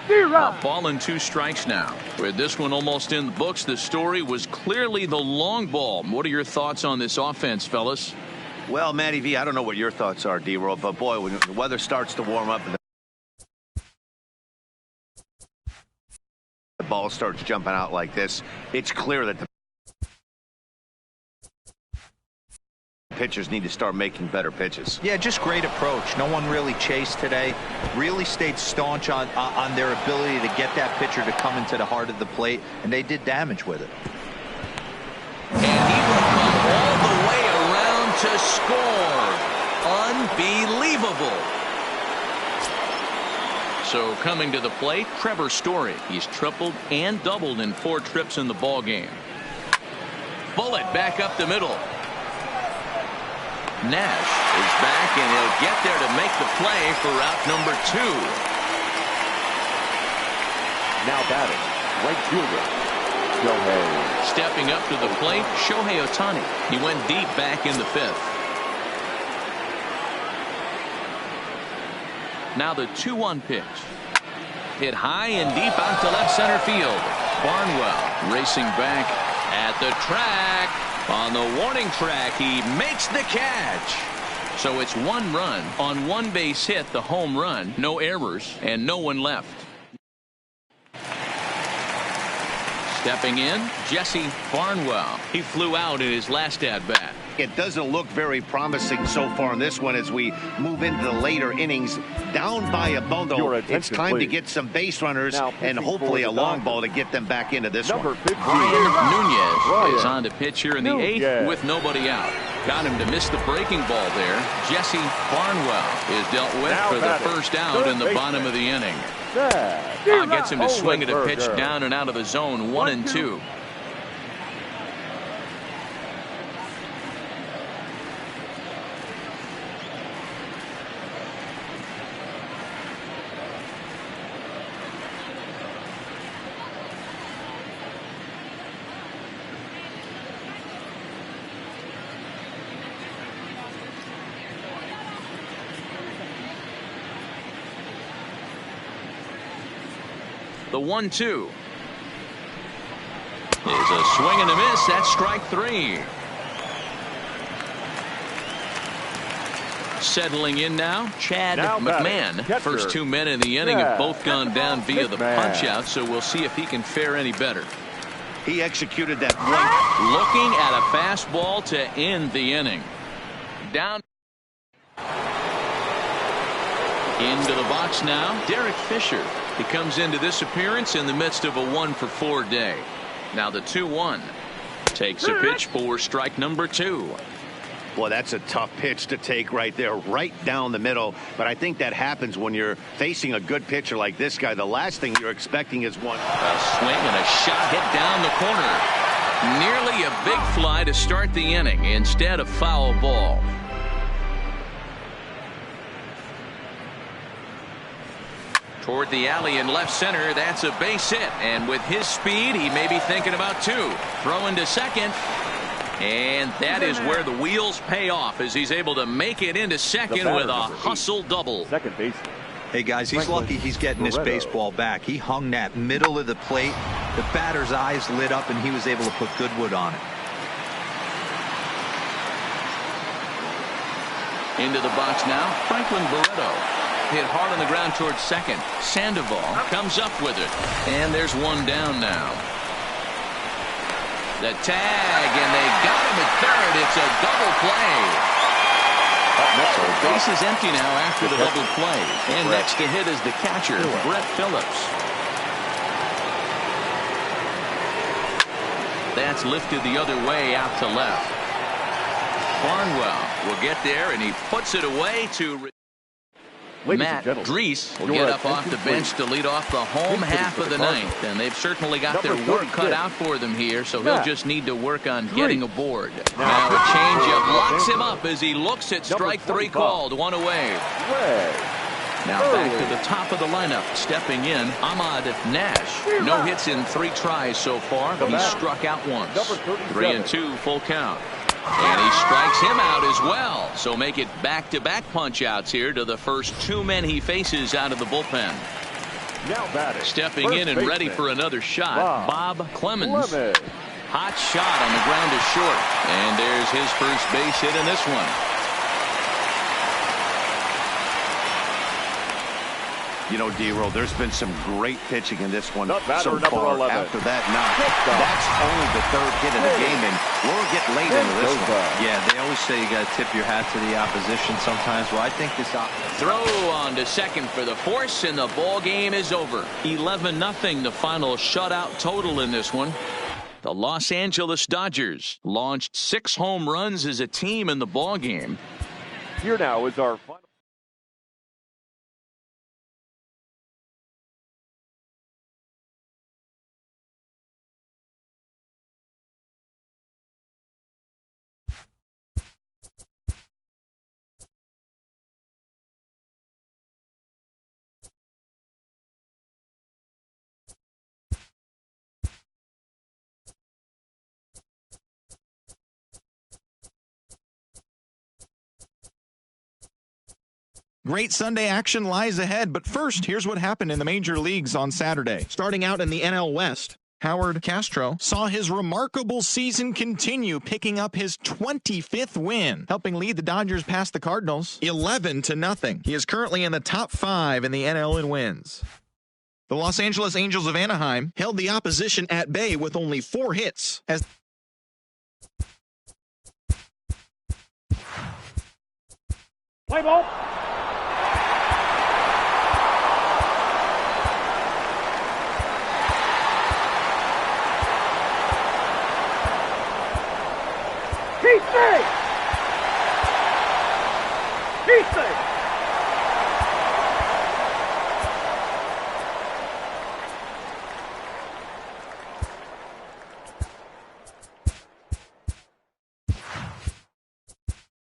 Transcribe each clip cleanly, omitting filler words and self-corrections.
A ball and 2 strikes now. With this one almost in the books, the story was clearly the long ball. What are your thoughts on this offense, fellas? Well, Matty V, I don't know what your thoughts are, D-Roll, but boy, when the weather starts to warm up and the ball starts jumping out like this, it's clear that the pitchers need to start making better pitches. Yeah, just great approach. No one really chased today. Really stayed staunch on their ability to get that pitcher to come into the heart of the plate, and they did damage with it. And he will come all the way around to score. Unbelievable. So coming to the plate, Trevor Story. He's tripled and doubled in 4 trips in the ball game. Bullet back up the middle. Nash is back, and he'll get there to make the play for out number 2. Now batting, right fielder, Shohei. Stepping up to the plate, Shohei Ohtani. He went deep back in the 5th. Now the 2-1 pitch. Hit high and deep out to left center field. Barnwell racing back at the track. On the warning track, he makes the catch. So it's 1 run on 1 base hit, the home run, no errors, and no one left. Stepping in, Jesse Barnwell. He flew out in his last at-bat. It doesn't look very promising so far in this one as we move into the later innings. Down by a bundle, it's time to get some base runners and hopefully a long ball to get them back into this one. Nunez is on to pitch here in the 8th with nobody out. Got him to miss the breaking ball there. Jesse Barnwell is dealt with for the first out in the bottom of the inning. Gets him to swing at a pitch down and out of the zone, 1-2. The 1-2 is a swing and a miss. That's strike 3. Settling in now, Chad McMahon. First 2 men in the inning have both gone down via the punch out, so we'll see if he can fare any better. He executed that one. Looking at a fastball to end the inning. Down into the box now, Derek Fisher. He comes into this appearance in the midst of a 1-for-4 day. Now the 2-1 takes a pitch for strike number 2. Well, that's a tough pitch to take right there, right down the middle. But I think that happens when you're facing a good pitcher like this guy. The last thing you're expecting is one. A swing and a shot hit down the corner. Nearly a big fly to start the inning. Instead, a foul ball. Toward the alley in left center, that's a base hit. And with his speed, he may be thinking about 2. Throwing to second. And that is where the wheels pay off as he's able to make it into second with a hustle double. Second base. Hey, guys, he's lucky he's getting this baseball back. He hung that middle of the plate. The batter's eyes lit up, and he was able to put good wood on it. Into the box now, Franklin Barreto. Hit hard on the ground towards second. Sandoval comes up with it. And there's one down now. The tag, and they got him at third. It's a double play. So base is empty now after the double play. And next to hit is the catcher, Brett Phillips. That's lifted the other way out to left. Barnwell will get there, and he puts it away to Matt Drees will get up off the bench to lead off the home half of the 9th, and they've certainly got their work cut out for them here, so he'll just need to work on getting aboard. Now a changeup locks him up as he looks at strike 3 called, 1 away. Now back to the top of the lineup, stepping in, Ahmad Nash. No hits in 3 tries so far, but he struck out once. 3-2 full count. And he strikes him out as well. So make it back-to-back punch-outs here to the first 2 men he faces out of the bullpen. Now batting. Stepping First in and baseman. ready for another shot, Bob Clemens. Clemens. Hot shot on the ground to short. And there's his first base hit in this one. You know, D-Roll, there's been some great pitching in this one so far. 11. After that knock, that's only the third hit of the game, and we'll get late into this one. Yeah, they always say you got to tip your hat to the opposition sometimes. Well, I think this throw on to second for the force, and the ball game is over. 11-0, the final shutout total in this one. The Los Angeles Dodgers launched 6 home runs as a team in the ball game. Here now is our final. Great Sunday action lies ahead, but first, here's what happened in the major leagues on Saturday. Starting out in the NL West, Howard Castro saw his remarkable season continue, picking up his 25th win, helping lead the Dodgers past the Cardinals 11-0. He is currently in the top 5 in the NL in wins. The Los Angeles Angels of Anaheim held the opposition at bay with only 4 hits as Play ball. He's safe! He's safe!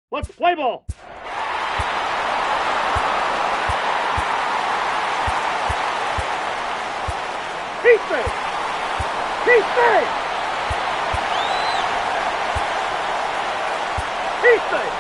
Let's play ball! He's safe! He's safe! He's safe!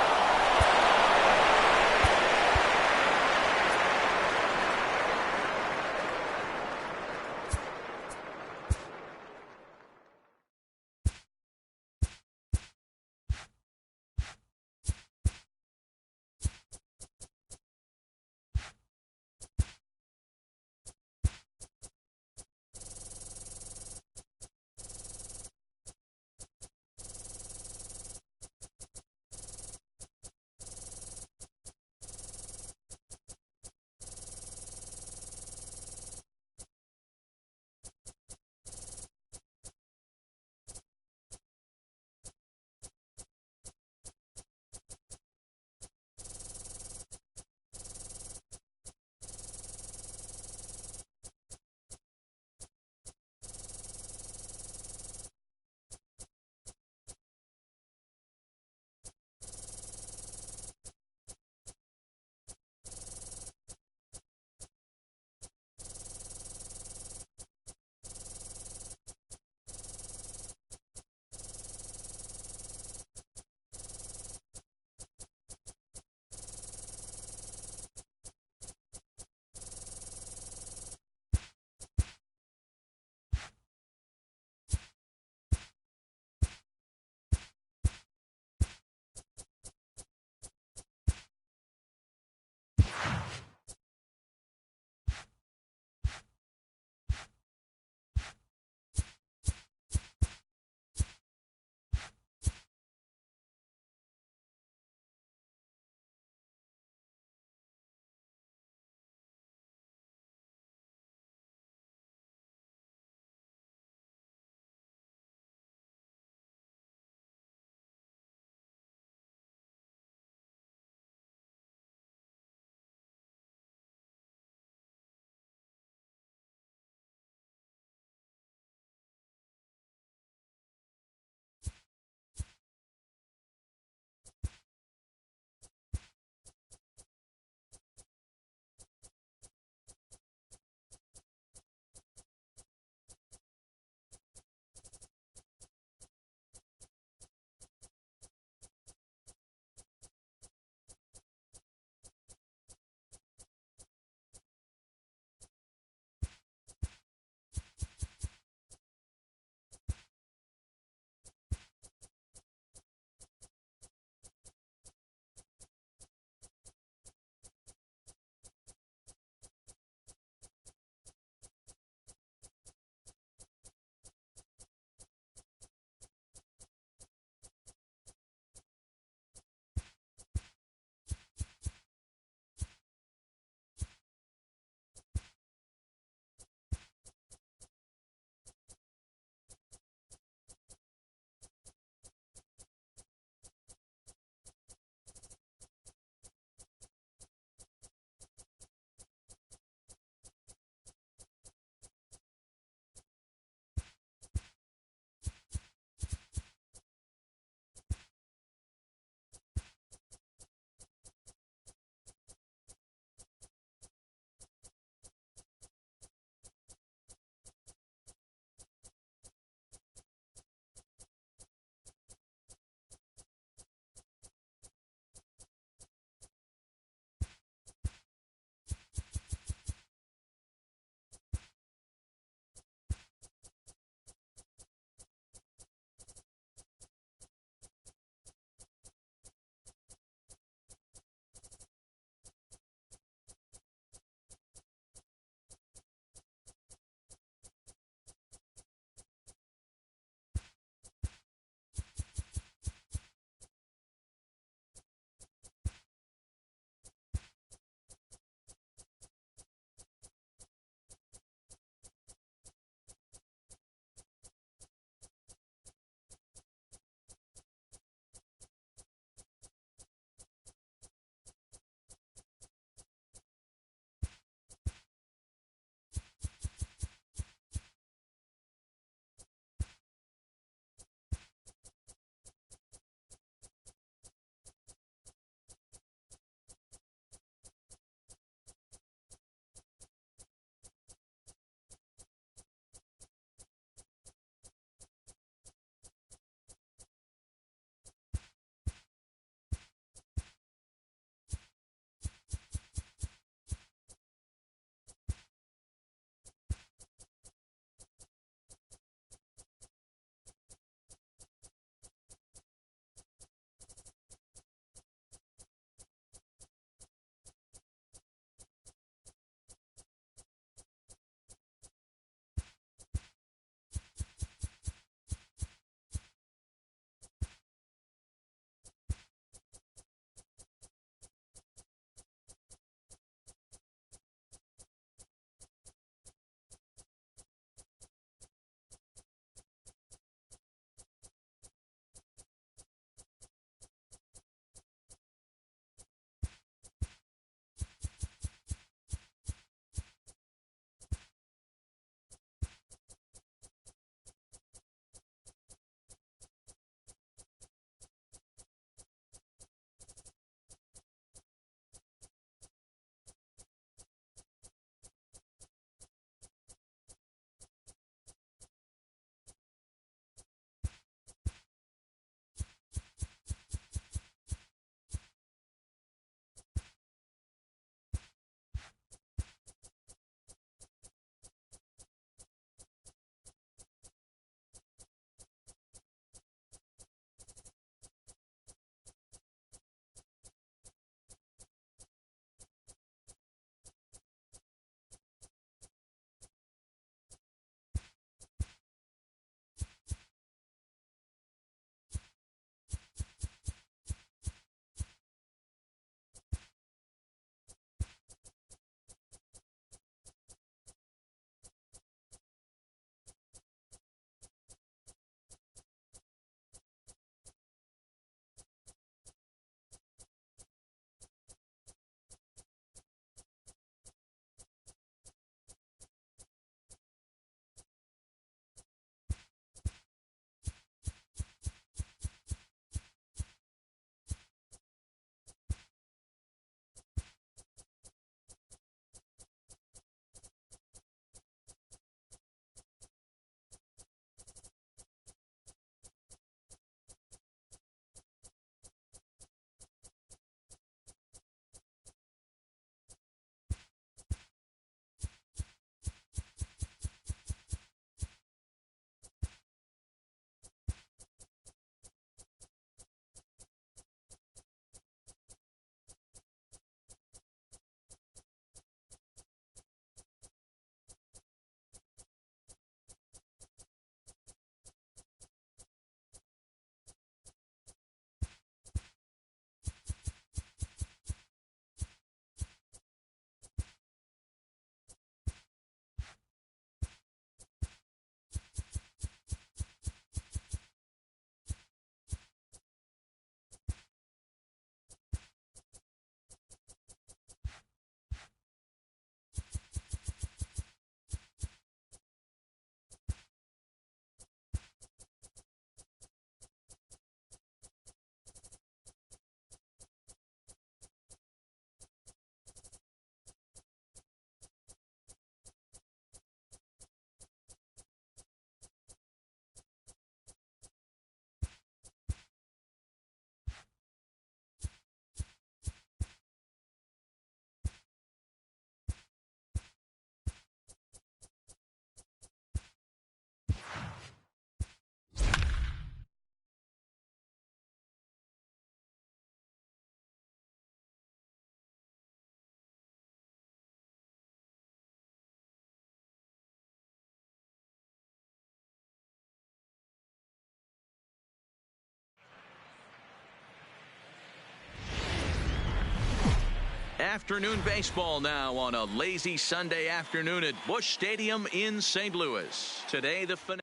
Afternoon baseball now on a lazy Sunday afternoon at Busch Stadium in St. Louis. Today the finale.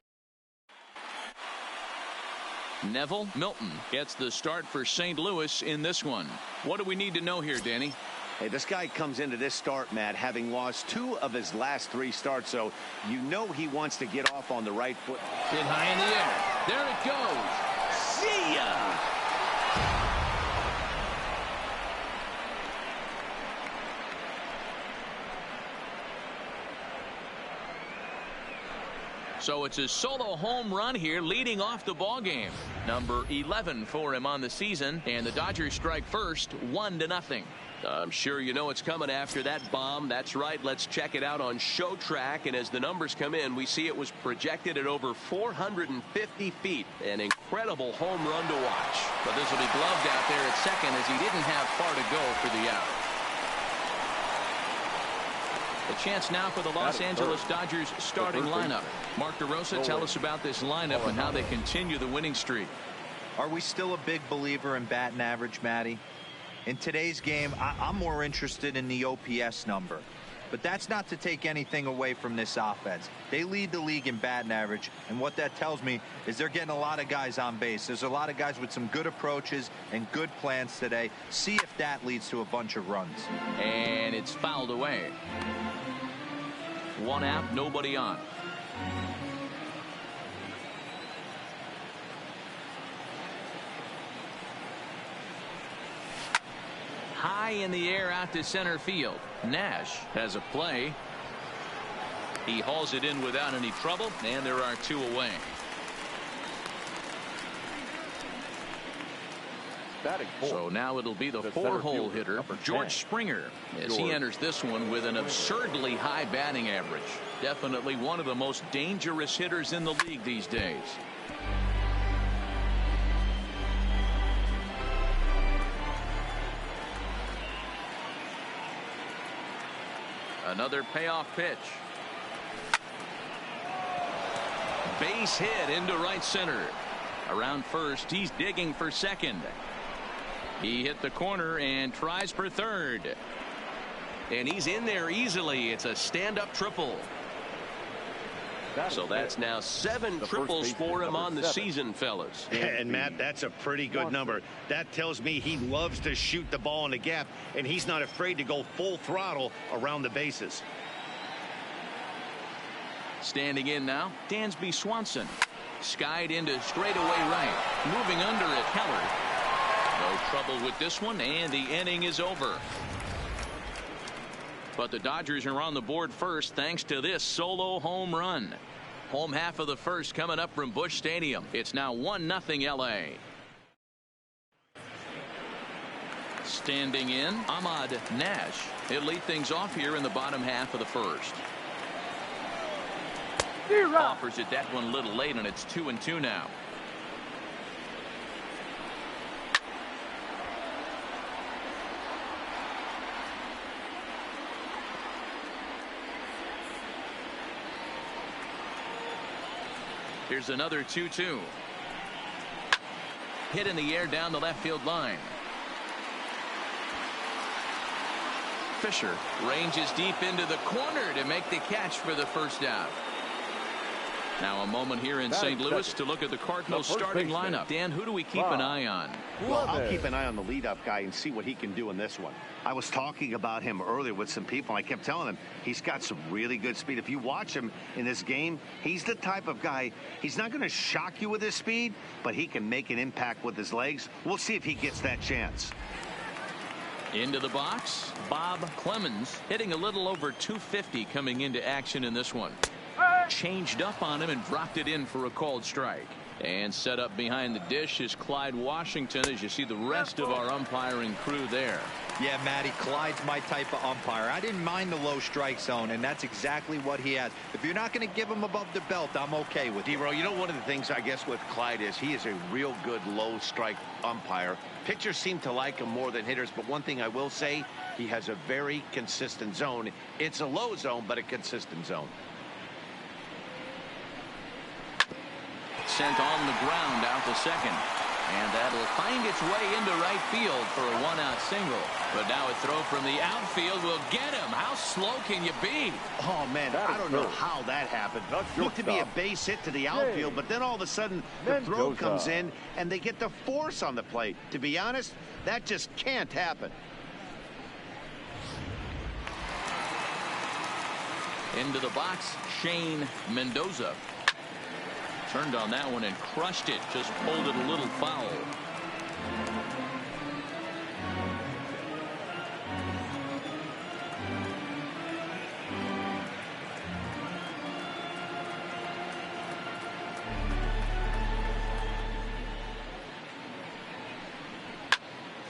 Neville Milton gets the start for St. Louis in this one. What do we need to know here, Danny? Hey, this guy comes into this start, Matt, having lost 2 of his last 3 starts, so you know he wants to get off on the right foot. Hit high in the air. There it goes. See ya! So it's a solo home run here leading off the ball game. Number 11 for him on the season, and the Dodgers strike first 1-0. I'm sure you know it's coming after that bomb. That's right. Let's check it out on ShowTrack. And as the numbers come in, we see it was projected at over 450 feet. An incredible home run to watch. But this will be gloved out there at second as he didn't have far to go for the out. A chance now for the Los Angeles Dodgers starting lineup. Mark DeRosa, tell us about this lineup and how they continue the winning streak. Are we still a big believer in batting average, Matty? In today's game, I'm more interested in the OPS number. But that's not to take anything away from this offense. They lead the league in batting average, and what that tells me is they're getting a lot of guys on base. There's a lot of guys with some good approaches and good plans today. See if that leads to a bunch of runs. And it's fouled away. 1 out, nobody on. High in the air out to center field. Nash has a play. He hauls it in without any trouble, and there are 2 away. So now it'll be the 4-hole hitter, George Springer, as he enters this one with an absurdly high batting average. Definitely one of the most dangerous hitters in the league these days. Another payoff pitch. Base hit into right center. Around first, he's digging for second. He hit the corner and tries for third. And he's in there easily. It's a stand-up triple. So that's now 7 triples for him on the season, fellas. And Matt, that's a pretty good number. That tells me he loves to shoot the ball in the gap, and he's not afraid to go full throttle around the bases. Standing in now, Dansby Swanson. Skied into straightaway right. Moving under it, Keller. No trouble with this one, and the inning is over. But the Dodgers are on the board first thanks to this solo home run. Home half of the first coming up from Busch Stadium. It's now 1-0 LA. Standing in, Ahmad Nash. He'll lead things off here in the bottom half of the first. Offers it that one a little late, and it's 2-2 now. Here's another 2-2. Hit in the air down the left field line. Fisher ranges deep into the corner to make the catch for the first out. Now a moment here in St. Louis to look at the Cardinals starting lineup. Dan, who do we keep an eye on? Well, I'll keep an eye on the leadoff guy and see what he can do in this one. I was talking about him earlier with some people. I kept telling them he's got some really good speed. If you watch him in this game, he's the type of guy, he's not going to shock you with his speed, but he can make an impact with his legs. We'll see if he gets that chance. Into the box, Bob Clemens hitting a little over 250 coming into action in this one. Changed up on him and dropped it in for a called strike. And set up behind the dish is Clyde Washington, as you see the rest of our umpiring crew there. Yeah, Matty, Clyde's my type of umpire. I didn't mind the low strike zone, and that's exactly what he has. If you're not going to give him above the belt, I'm okay with it. D-Row, you know, one of the things I guess with Clyde is he is a real good low strike umpire. Pitchers seem to like him more than hitters, but one thing I will say, he has a very consistent zone. It's a low zone, but a consistent zone. Sent on the ground out to second. And that'll find its way into right field for a one-out single. But now a throw from the outfield will get him. How slow can you be? Oh, man, I don't know how that happened. Looked to be a base hit to the outfield, but then all of a sudden the throw comes in and they get the force on the plate. To be honest, that just can't happen. Into the box, Shane Mendoza. Turned on that one and crushed it. Just pulled it a little foul.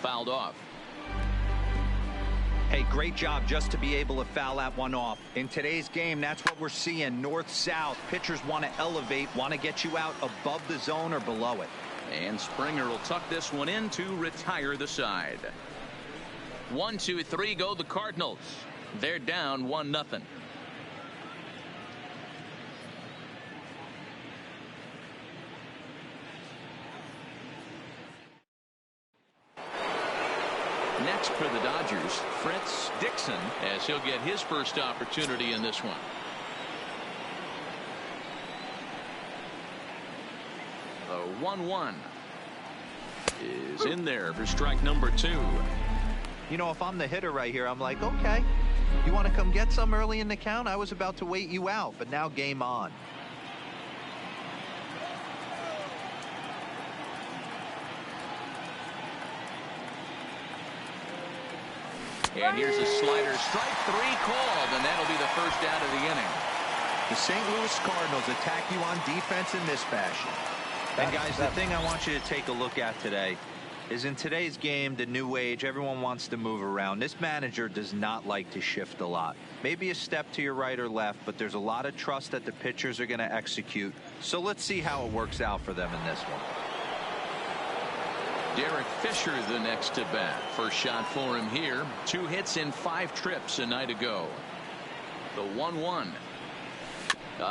Fouled off. Hey, great job just to be able to foul that one off. In today's game, that's what we're seeing. North-south. Pitchers want to elevate, want to get you out above the zone or below it. And Springer will tuck this one in to retire the side. 1, 2, 3 go the Cardinals. They're down 1-0. Next for the Dodgers, Fritz Dixon, as he'll get his first opportunity in this one. The 1-1 is in there for strike number 2. You know, if I'm the hitter right here, I'm like, okay, you want to come get some early in the count? I was about to wait you out, but now game on. And here's a slider, strike 3 called, and that'll be the first out of the inning. The St. Louis Cardinals attack you on defense in this fashion. And guys, the thing I want you to take a look at today is in today's game, the new age, everyone wants to move around. This manager does not like to shift a lot. Maybe a step to your right or left, but there's a lot of trust that the pitchers are going to execute. So let's see how it works out for them in this one. Derek Fisher the next to bat. First shot for him here. 2 hits in 5 trips a night ago. The 1-1.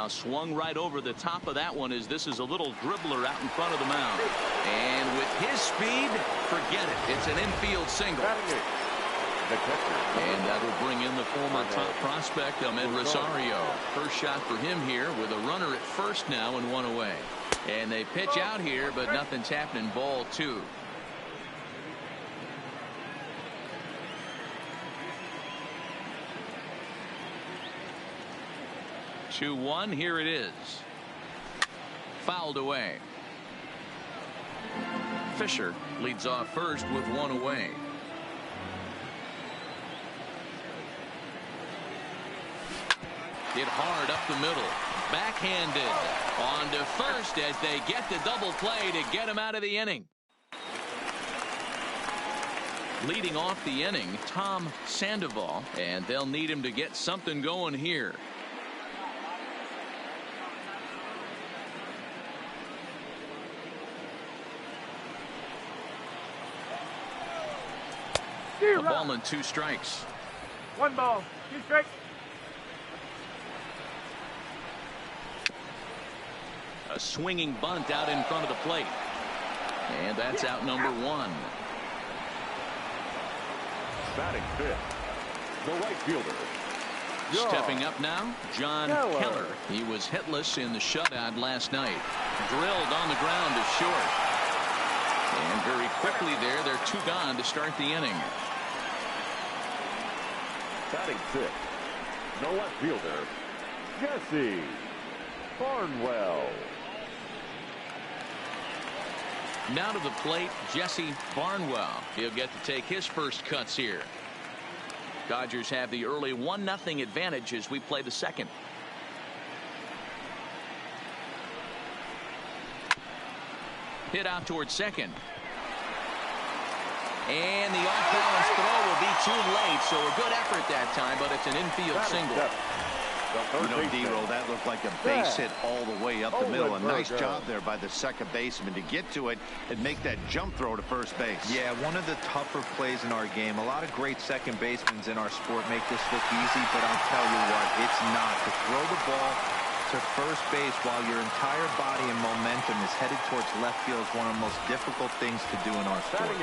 Swung right over the top of that one as this is a little dribbler out in front of the mound. And with his speed, forget it. It's an infield single. And that will bring in the former top prospect, Ahmed Rosario. First shot for him here with a runner at first now and 1 away. And they pitch out here, but nothing's happening. Ball 2. 2-1. Here it is. Fouled away. Fisher leads off first with 1 away. Hit hard up the middle. Backhanded on to first as they get the double play to get him out of the inning. Leading off the inning, Tom Sandoval, and they'll need him to get something going here. A ball and 2 strikes. 1 ball, 2 strikes. A swinging bunt out in front of the plate. And that's out number 1. Batting 5th, the right fielder. Stepping up now, John Keller. He was hitless in the shutout last night. Drilled on the ground to short. And very quickly there, they're 2 gone to start the inning. Batting 6th, the left fielder, Jesse Barnwell. Now to the plate, Jesse Barnwell. He'll get to take his first cuts here. Dodgers have the early 1-0 advantage as we play the second. Hit out towards second. And the off-balance throw will be too late, so a good effort that time, but it's an infield single. You know, D-Roll, that looked like a base hit all the way up the middle. A nice job there by the second baseman to get to it and make that jump throw to first base. Yeah, one of the tougher plays in our game. A lot of great second basemen in our sport make this look easy, but I'll tell you what, it's not. To throw the ball to to first base while your entire body and momentum is headed towards left field is one of the most difficult things to do in our sport.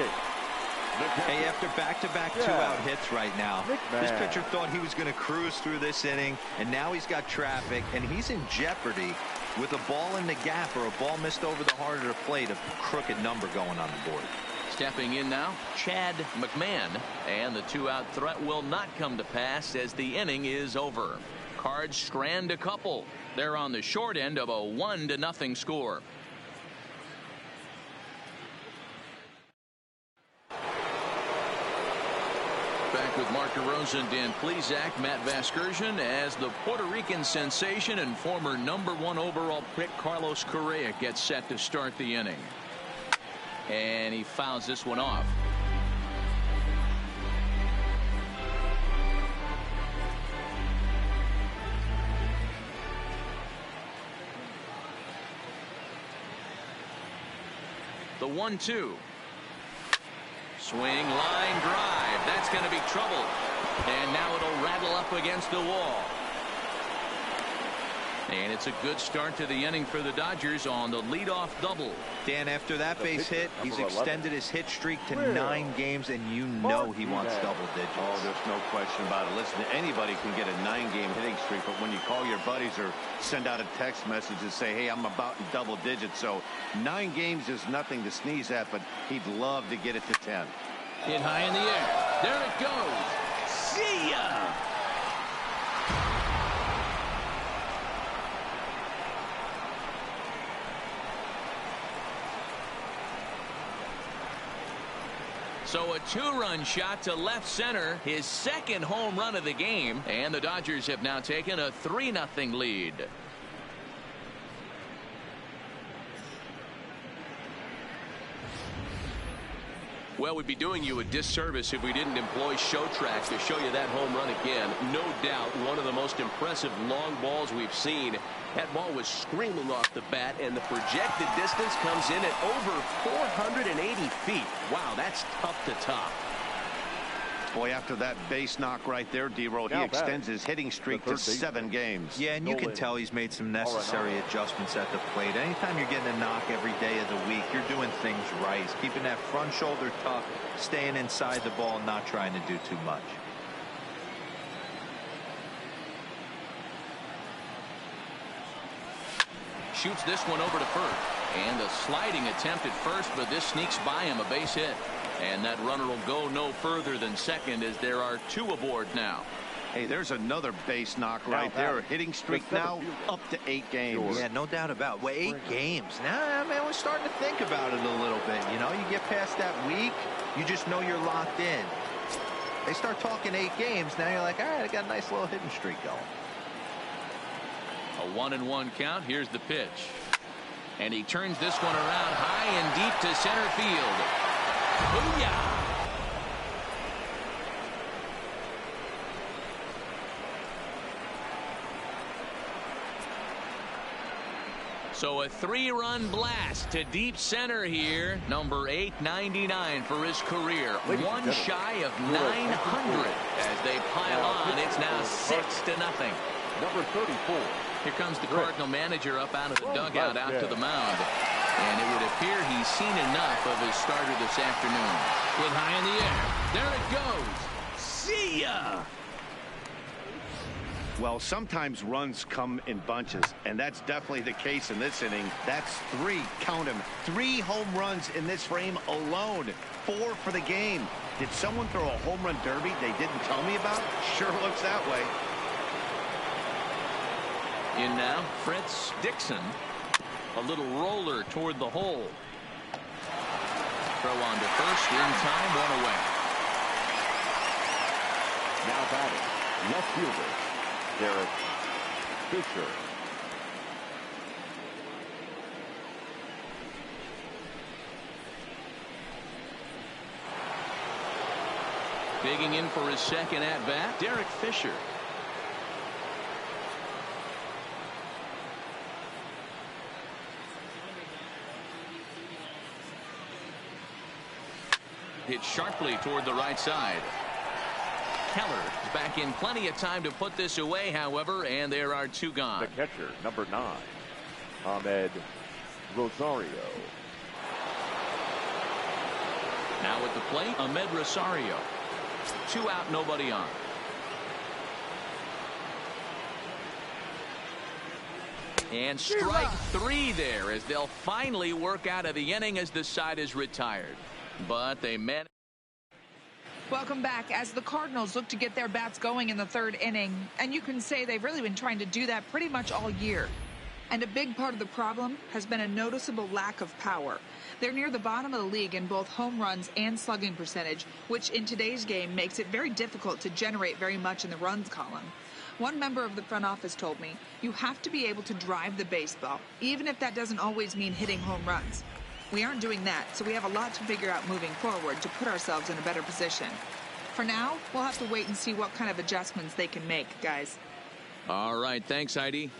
Hey, after back-to-back two-out hits right now, this pitcher thought he was going to cruise through this inning, and now he's got traffic, and he's in jeopardy with a ball in the gap or a ball missed over the heart of the plate, a crooked number going on the board. Stepping in now, Chad McMahon, and the two-out threat will not come to pass as the inning is over. Cards strand a couple. They're on the short end of a 1-0 score. Back with Mark DeRosa, Dan Plesac, Matt Vasgersian, as the Puerto Rican sensation and former #1 overall pick Carlos Correa gets set to start the inning. And he fouls this one off. The 1-2. Swing, line drive. That's going to be trouble. And now it'll rattle up against the wall. And it's a good start to the inning for the Dodgers on the leadoff double. Dan, after that base hit, he's extended his hit streak to 9 games, and you know he wants double digits. Oh, there's no question about it. Listen, anybody can get a 9-game hitting streak, but when you call your buddies or send out a text message and say, hey, I'm about in double digits, so 9 games is nothing to sneeze at, but he'd love to get it to 10. Hit high in the air. There it goes. See ya! So a 2-run shot to left center, his second home run of the game, and the Dodgers have now taken a 3-0 lead. Well, we'd be doing you a disservice if we didn't employ show tracks to show you that home run again. No doubt one of the most impressive long balls we've seen. That ball was screaming off the bat, and the projected distance comes in at over 480 feet. Wow, that's tough to top. Boy, after that base knock right there, D-Roll, he extends his hitting streak to 7 games. Yeah, and you can tell he's made some necessary adjustments at the plate. Anytime you're getting a knock every day of the week, you're doing things right. He's keeping that front shoulder tucked, staying inside the ball, and not trying to do too much. Shoots this one over to first. And a sliding attempt at first, but this sneaks by him, a base hit. And that runner will go no further than second as there are 2 aboard now. Hey, there's another base knock right there. Hitting streak now up to 8 games. Yeah, no doubt about it. Well, 8 games. Now, man, we're starting to think about it a little bit. You know, you get past that week, you just know you're locked in. They start talking 8 games, now you're like, all right, I got a nice little hitting streak going. A 1-1 count. Here's the pitch. And he turns this one around high and deep to center field. Booyah! So a 3-run blast to deep center here. Number 899 for his career. One shy of 900 as they pile on. It's now 6-0. Number 34. Here comes the Cardinal manager up out of the dugout out to the mound. And it would appear he's seen enough of his starter this afternoon. With high in the air. There it goes. See ya! Well, sometimes runs come in bunches, and that's definitely the case in this inning. That's 3, count them, 3 home runs in this frame alone. 4 for the game. Did someone throw a home run derby they didn't tell me about? Sure looks that way. In now, Fritz Dixon. A little roller toward the hole. Throw on to first, in time, 1 away. Now batting, left fielder, Derek Fisher. Digging in for his second at-bat, Derek Fisher. Hit sharply toward the right side. Keller back in plenty of time to put this away, however, and there are 2 gone. The catcher, number 9, Ahmed Rosario. Now at the plate, Ahmed Rosario. 2 out, nobody on. And strike 3 there as they'll finally work out of the inning as the side is retired. But they managed. Welcome back as the Cardinals look to get their bats going in the 3rd inning. And you can say they've really been trying to do that pretty much all year. And a big part of the problem has been a noticeable lack of power. They're near the bottom of the league in both home runs and slugging percentage, which in today's game makes it very difficult to generate very much in the runs column. One member of the front office told me, you have to be able to drive the baseball, even if that doesn't always mean hitting home runs. We aren't doing that, so we have a lot to figure out moving forward to put ourselves in a better position. For now, we'll have to wait and see what kind of adjustments they can make, guys. All right, thanks, Heidi.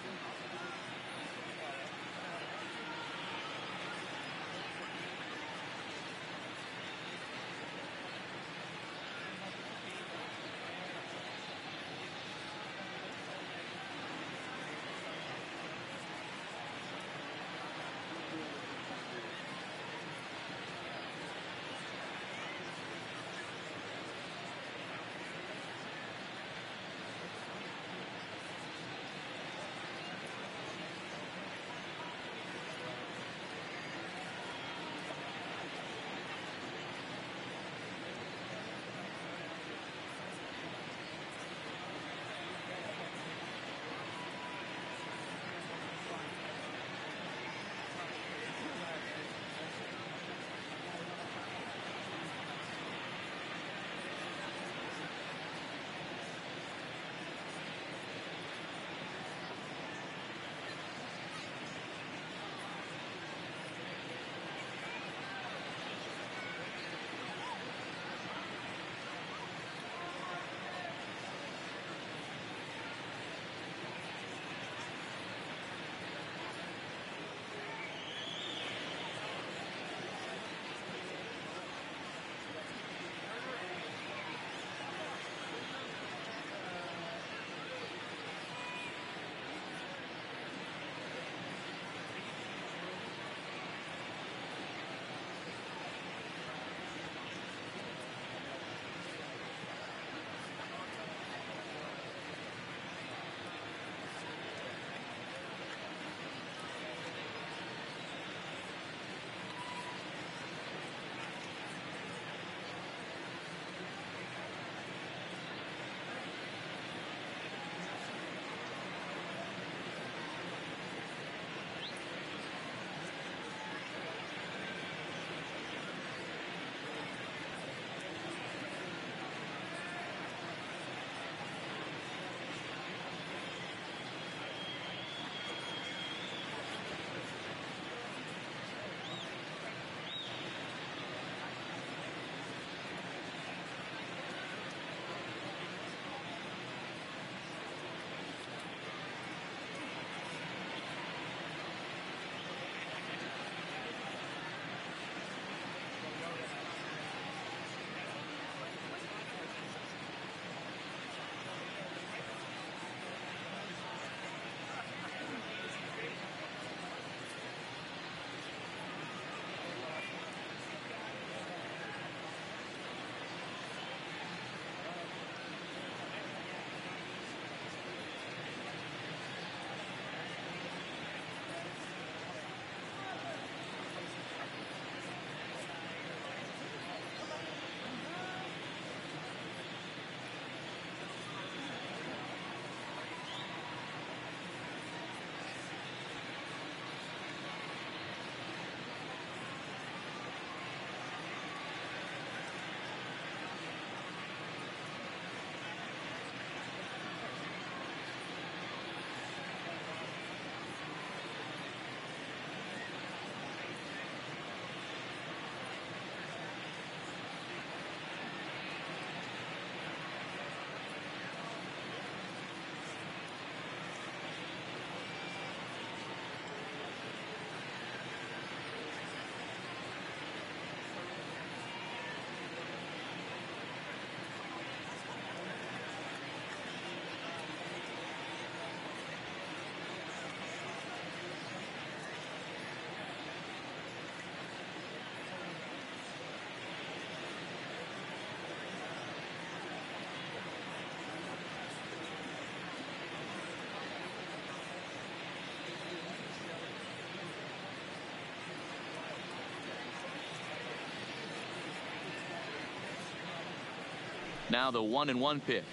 Now the 1-1 pitch.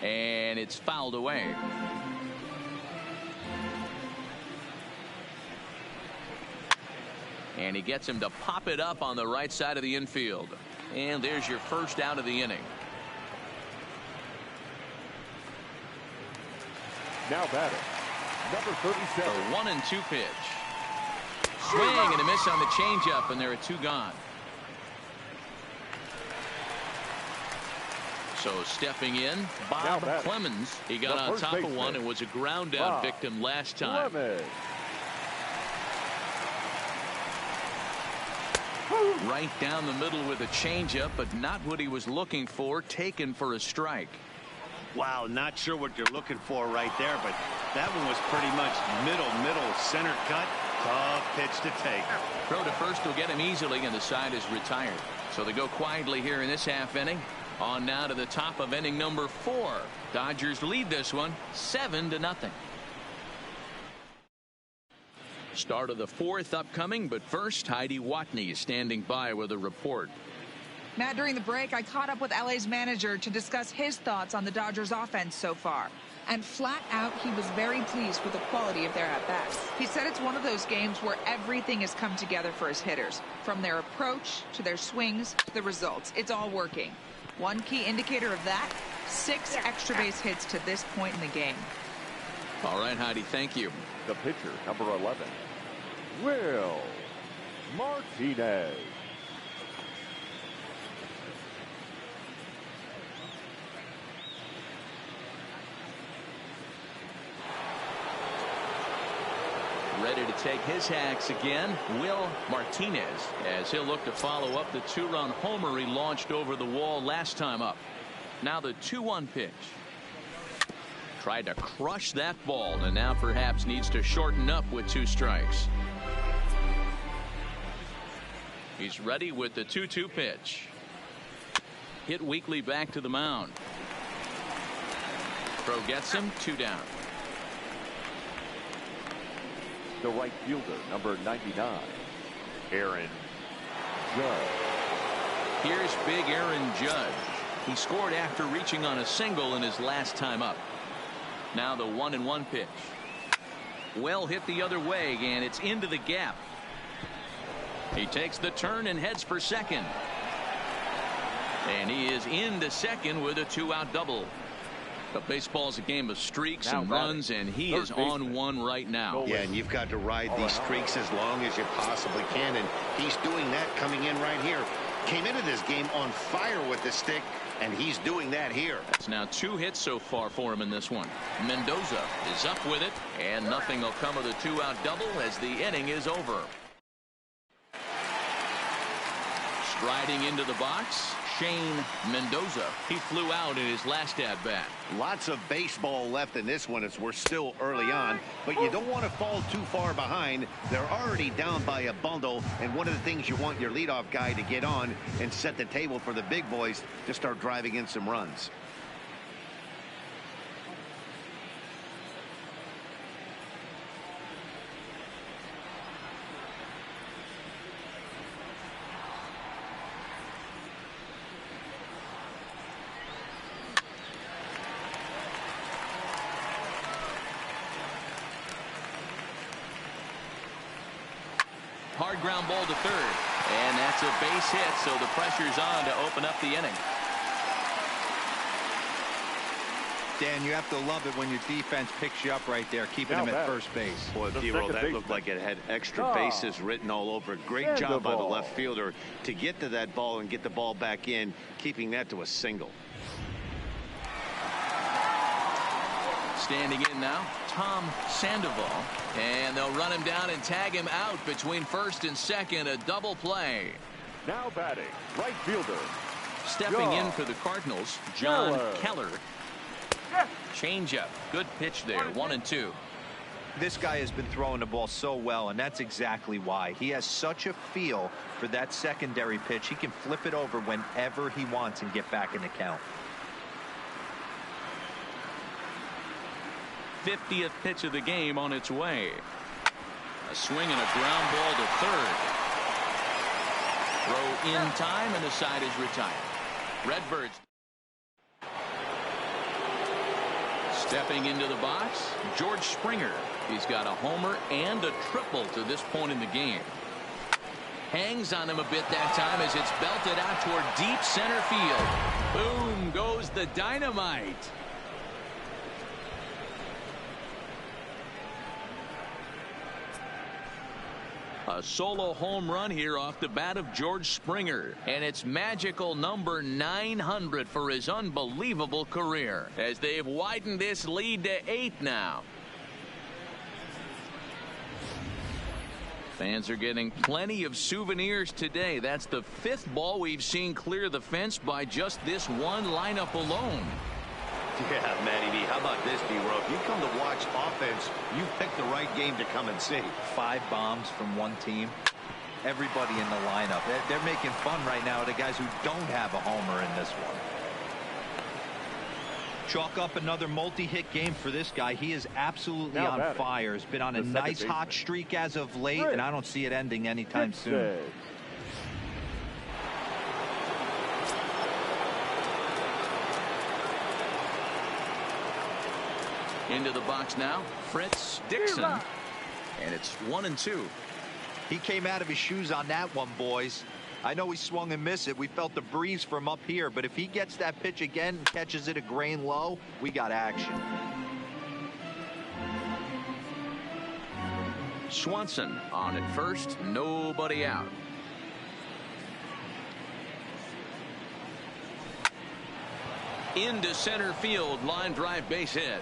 And it's fouled away. And he gets him to pop it up on the right side of the infield. And there's your first out of the inning. Now batting, number 37. A 1-2 pitch. Swing and a miss on the changeup, and there are 2 gone. So stepping in, Bob Clemens. He got on top of one and was a ground out victim last time. Right down the middle with a changeup, but not what he was looking for. Taken for a strike. Wow, not sure what you're looking for right there, but that one was pretty much middle center cut. Tough pitch to take. Throw to first will get him easily, and the side is retired. So they go quietly here in this half inning. On now to the top of inning number 4. Dodgers lead this one 7-0. Start of the 4th upcoming, but first Heidi Watney standing by with a report. Matt, during the break, I caught up with LA's manager to discuss his thoughts on the Dodgers offense so far. And flat out, he was very pleased with the quality of their at-bats. He said it's one of those games where everything has come together for his hitters. From their approach to their swings to the results. It's all working. One key indicator of that, 6 extra base hits to this point in the game. All right, Heidi, thank you. The pitcher, number 11, Will Martinez. Ready to take his hacks again, Will Martinez, as he'll look to follow up the 2-run homer he launched over the wall last time up. Now the 2-1 pitch. Tried to crush that ball, and now perhaps needs to shorten up with 2 strikes. He's ready with the 2-2 pitch. Hit weakly back to the mound. Throw gets him, 2 down. The right fielder, number 99, Aaron Judge. Here's big Aaron Judge. He scored after reaching on a single in his last time up. Now the 1-1 pitch. Well hit the other way, and it's into the gap. He takes the turn and heads for second. And he is into second with a 2-out double. But baseball's a game of streaks and runs, and he is on one right now. Yeah, and you've got to ride these streaks as long as you possibly can, and he's doing that coming in right here. Came into this game on fire with the stick, and he's doing that here. It's now 2 hits so far for him in this one. Mendoza is up with it, and nothing will come of the 2-out double as the inning is over. Striding into the box, Shane Mendoza. He flew out in his last at-bat. Lots of baseball left in this one as we're still early on, but you don't want to fall too far behind. They're already down by a bundle, and one of the things you want your leadoff guy to get on and set the table for the big boys to start driving in some runs. Hard ground ball to third, and that's a base hit, so the pressure's on to open up the inning. Dan, you have to love it when your defense picks you up right there, keeping him at first base. Boy, T-Roll, that looked like it had extra bases written all over it. Great job by the left fielder to get to that ball and get the ball back in, keeping that to a single. Standing in now, Tom Sandoval, and they'll run him down and tag him out between first and second. A double play. Now batting, right fielder. Stepping in for the Cardinals, John Keller. Changeup, good pitch there, 1-2. This guy has been throwing the ball so well, and that's exactly why. He has such a feel for that secondary pitch. He can flip it over whenever he wants and get back in the count. 50th pitch of the game on its way. A swing and a ground ball to third. Throw in time, and the side is retired. Redbirds stepping into the box, George Springer. He's got a homer and a triple to this point in the game. Hangs on him a bit that time as it's belted out toward deep center field. Boom goes the dynamite. A solo home run here off the bat of George Springer. And it's magical number 900 for his unbelievable career as they've widened this lead to 8 now. Fans are getting plenty of souvenirs today. That's the 5th ball we've seen clear the fence by just this one lineup alone. Yeah, Matty B, how about this, D-Row? If you come to watch offense, you picked the right game to come and see. 5 bombs from one team. Everybody in the lineup. They're making fun right now of the guys who don't have a homer in this one. Chalk up another multi-hit game for this guy. He is absolutely on fire. He's been on a nice hot streak as of late, and I don't see it ending anytime soon. Into the box now, Fritz Dixon. And it's 1-2. He came out of his shoes on that one, boys. I know he swung and missed it. We felt the breeze from up here, but if he gets that pitch again and catches it a grain low, we got action. Swanson on at first, nobody out. Into center field, line drive, base hit.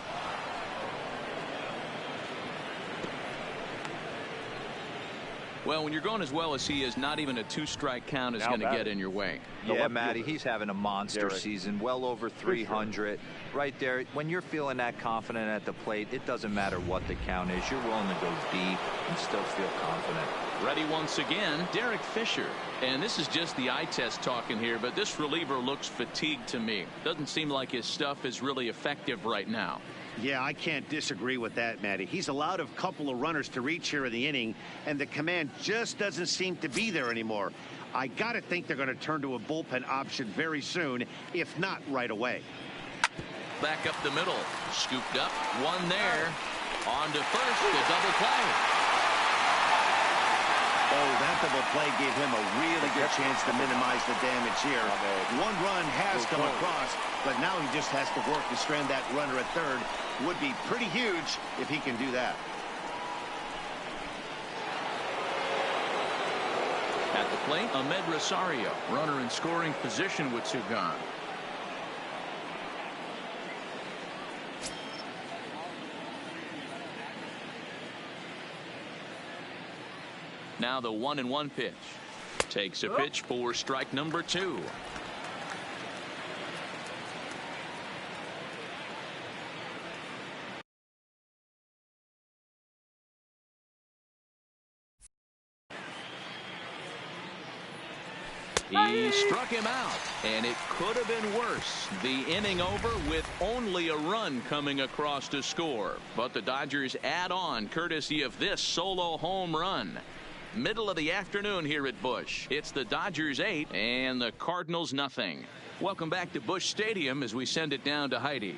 Well, when you're going as well as he is, not even a 2-strike count is going to get in your way. Yeah, Matty, he's having a monster season, well over 300. Right there, when you're feeling that confident at the plate, it doesn't matter what the count is. You're willing to go deep and still feel confident. Ready once again, Derek Fisher. And this is just the eye test talking here, but this reliever looks fatigued to me. Doesn't seem like his stuff is really effective right now. Yeah, I can't disagree with that, Matty. He's allowed a couple of runners to reach here in the inning, and the command just doesn't seem to be there anymore. I got to think they're going to turn to a bullpen option very soon, if not right away. Back up the middle. Scooped up. One there. On to first. The double play. Oh, that double play gave him a really good chance to minimize the damage here. One run has come across, but now he just has to work to strand that runner at third. Would be pretty huge if he can do that. At the plate, Ahmed Rosario, runner in scoring position with 2 gone. Now the 1-1 pitch. Takes a pitch for strike number 2. He struck him out, and it could have been worse. The inning over with only a run coming across to score. But the Dodgers add on courtesy of this solo home run. Middle of the afternoon here at Busch. It's the Dodgers 8 and the Cardinals nothing. Welcome back to Busch Stadium as we send it down to Heidi.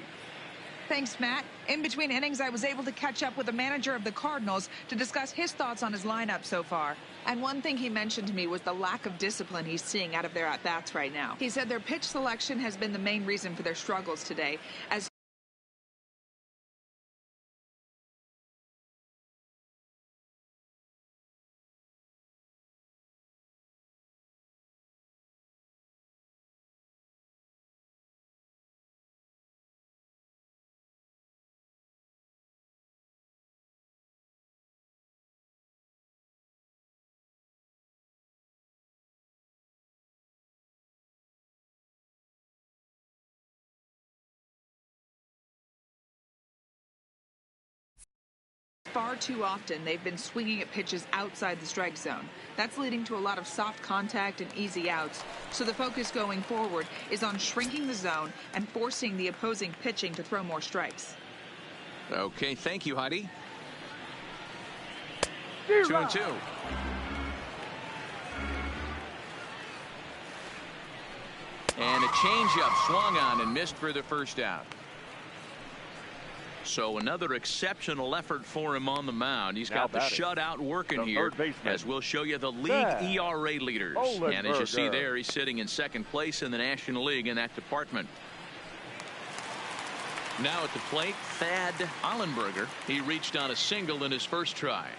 Thanks, Matt. In between innings, I was able to catch up with the manager of the Cardinals to discuss his thoughts on his lineup so far. And one thing he mentioned to me was the lack of discipline he's seeing out of their at-bats right now. He said their pitch selection has been the main reason for their struggles today, as far too often they've been swinging at pitches outside the strike zone. That's leading to a lot of soft contact and easy outs. So the focus going forward is on shrinking the zone and forcing the opposing pitching to throw more strikes. Okay, thank you, Heidi. 2-2. And a changeup swung on and missed for the first out. So another exceptional effort for him on the mound. He's got the shutout working here, as we'll show you the league ERA leaders. And as you see there, he's sitting in second place in the National League in that department. Now at the plate, Thad Ollenberger. He reached on a single in his first try.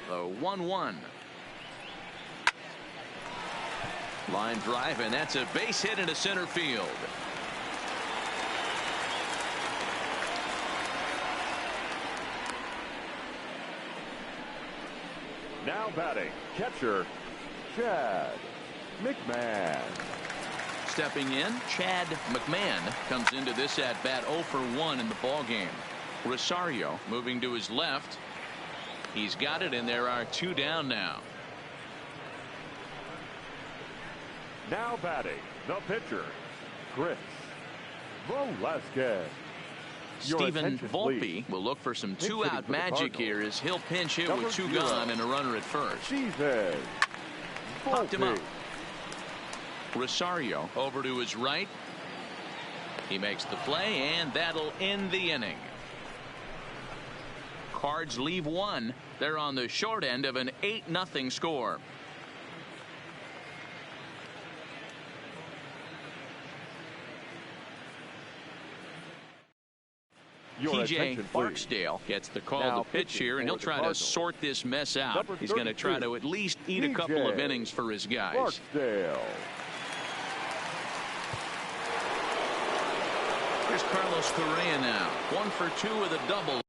The 1-1. Line drive, and that's a base hit into center field. Now batting, catcher, Chad McMahon. Stepping in, Chad McMahon comes into this at bat 0 for 1 in the ball game. Rosario moving to his left. He's got it, and there are 2 down now. Now batting, the pitcher, Chris Velasquez. Stephen Volpe will look for some 2-out magic here as he'll pinch hit with 2 gone and a runner at first. Popped him up. Rosario over to his right. He makes the play, and that'll end the inning. Cards leave 1. They're on the short end of an 8-0 score. TJ Barksdale gets the call to pitch here, and he'll try to sort this mess out. He's going to try to at least eat a couple of innings for his guys. Barksdale. Here's Carlos Correa now. 1 for 2 with a double.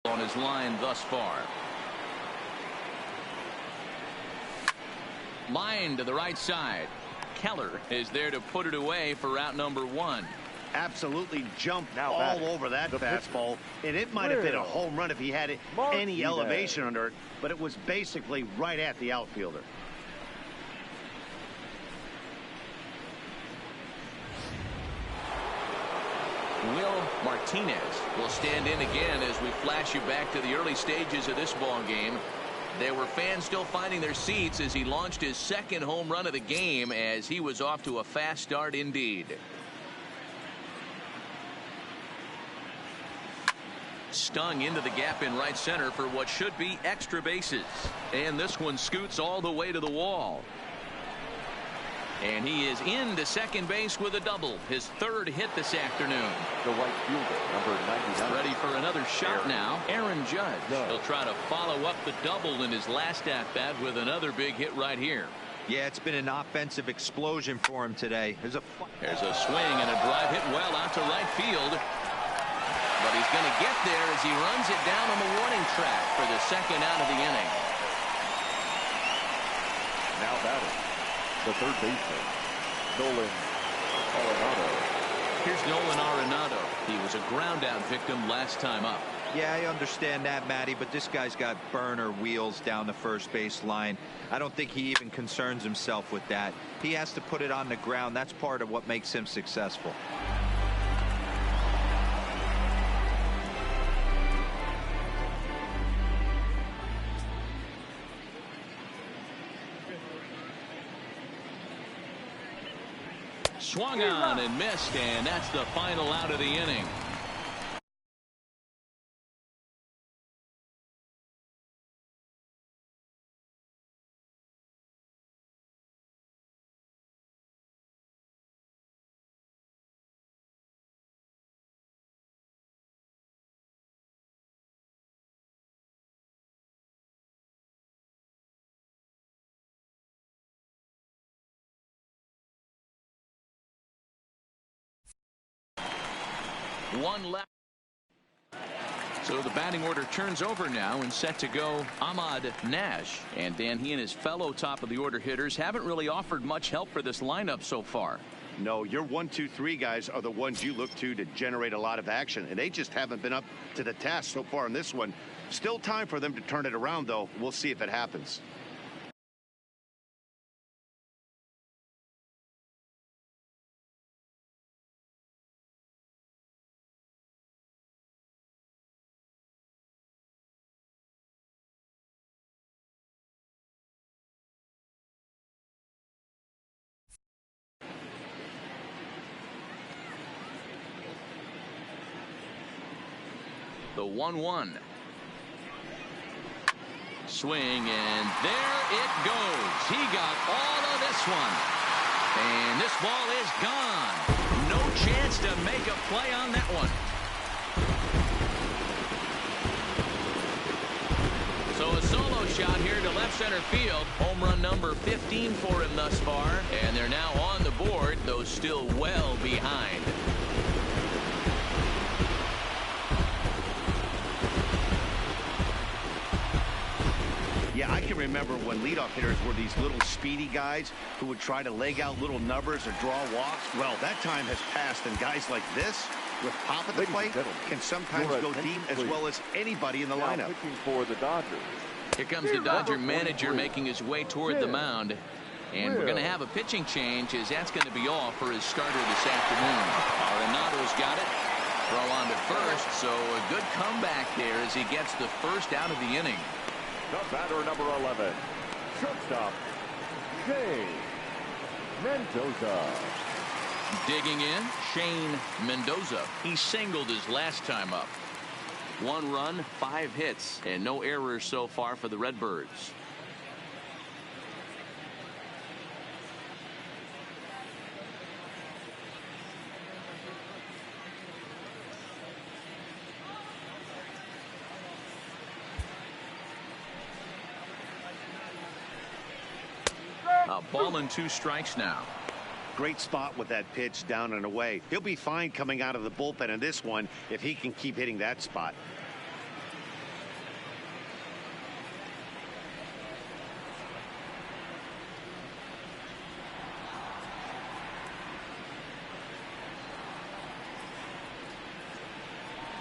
On his line thus far. Line to the right side. Keller is there to put it away for out number 1. Absolutely jumped all over that fastball, and it might have been a home run if he had any elevation under it, but it was basically right at the outfielder. Will Martinez will stand in again as we flash you back to the early stages of this ball game. There were fans still finding their seats as he launched his second home run of the game, as he was off to a fast start indeed. Stung into the gap in right center for what should be extra bases. And this one scoots all the way to the wall. And he is into second base with a double. His 3rd hit this afternoon. The right fielder, number 99. Ready for another shot now. Aaron Judge. He'll try to follow up the double in his last at-bat with another big hit right here. Yeah, it's been an offensive explosion for him today. There's a swing and a drive hit well out to right field. But he's going to get there as he runs it down on the warning track for the 2nd out of the inning. Now batting, the 3rd baseman, Nolan Arenado. Here's Nolan Arenado. He was a ground out victim last time up. Yeah, I understand that, Matty, but this guy's got burner wheels down the first base line. I don't think he even concerns himself with that. He has to put it on the ground. That's part of what makes him successful. Swung on and missed, and that's the final out of the inning. One left. So the batting order turns over now and set to go Ahmad Nash. And Dan, he and his fellow top of the order hitters haven't really offered much help for this lineup so far. No, your 1, 2, 3 guys are the ones you look to generate a lot of action, and they just haven't been up to the task so far in this one. Still time for them to turn it around, though. We'll see if it happens. The 1-1. Swing, and there it goes. He got all of this one. And this ball is gone. No chance to make a play on that one. So a solo shot here to left center field. Home run number 15 for him thus far. And they're now on the board, though still well behind. Yeah, I can remember when leadoff hitters were these little speedy guys who would try to leg out little numbers or draw walks. Well, that time has passed, and guys like this, with pop at the plate, can sometimes go deep as well as anybody in the lineup. Pitching for the Dodgers. Here comes the Dodger manager making his way toward the mound. And we're going to have a pitching change, as that's going to be all for his starter this afternoon. Arenado's got it. Throw on to first, so a good comeback there as he gets the first out of the inning. The batter, number 11, shortstop, Shane Mendoza. Digging in, Shane Mendoza. He singled his last time up. 1 run, 5 hits, and no errors so far for the Redbirds. A ball and 2 strikes now. Great spot with that pitch down and away. He'll be fine coming out of the bullpen in this one if he can keep hitting that spot.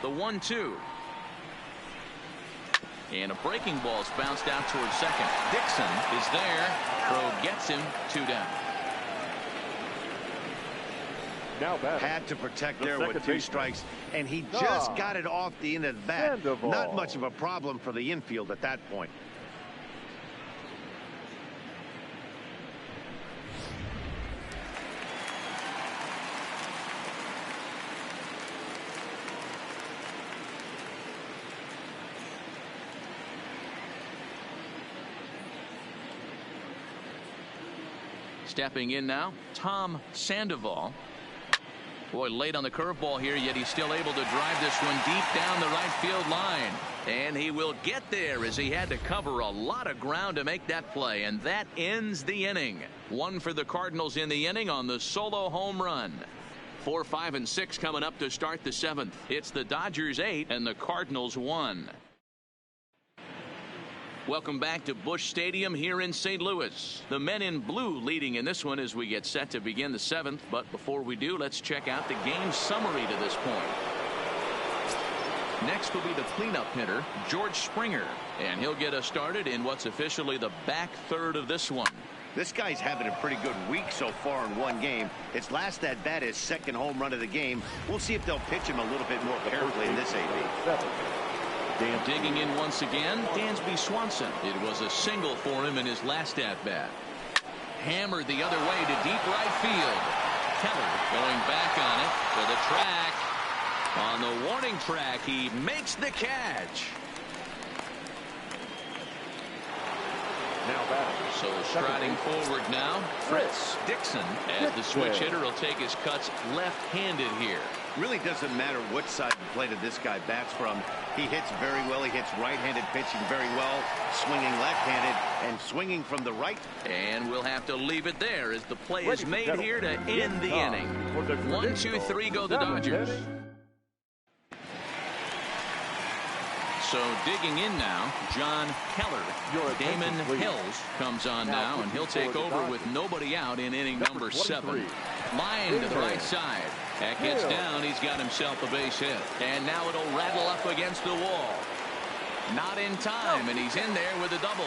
The 1-2. And a breaking ball's bounced out towards second. Dixon is there. Crow gets him, 2 down. Now had to protect there with 2 strikes, and he just got it off the end of the bat. Not much of a problem for the infield at that point. Stepping in now, Tom Sandoval. Boy, late on the curveball here, yet he's still able to drive this one deep down the right field line. And he will get there as he had to cover a lot of ground to make that play. And that ends the inning. 1 for the Cardinals in the inning on the solo home run. 4, 5, and 6 coming up to start the 7th. It's the Dodgers 8 and the Cardinals 1. Welcome back to Busch Stadium here in St. Louis. The men in blue leading in this one as we get set to begin the 7th. But before we do, let's check out the game summary to this point. Next will be the cleanup hitter, George Springer. And he'll get us started in what's officially the back third of this one. This guy's having a pretty good week so far in one game. His last at bat is 2nd home run of the game. We'll see if they'll pitch him a little bit more carefully in this AB. Digging in once again, Dansby Swanson. It was a single for him in his last at-bat. Hammered the other way to deep right field. Keller going back on it to the track. On the warning track, he makes the catch. Now batting. So striding forward now, Fritz Dixon, as the switch hitter will take his cuts left-handed here. Really doesn't matter what side of the plate this guy bats from. He hits very well. He hits right-handed pitching very well, swinging left-handed and swinging from the right. And we'll have to leave it there as the play is made here to end the inning. 1, 2, 3 go the Dodgers. So digging in now, John Keller. Damon Hills comes on now, and he'll take over with nobody out in inning number 7. Line to the right side. That gets down. He's got himself a base hit. And now it'll rattle up against the wall. Not in time, and he's in there with a double.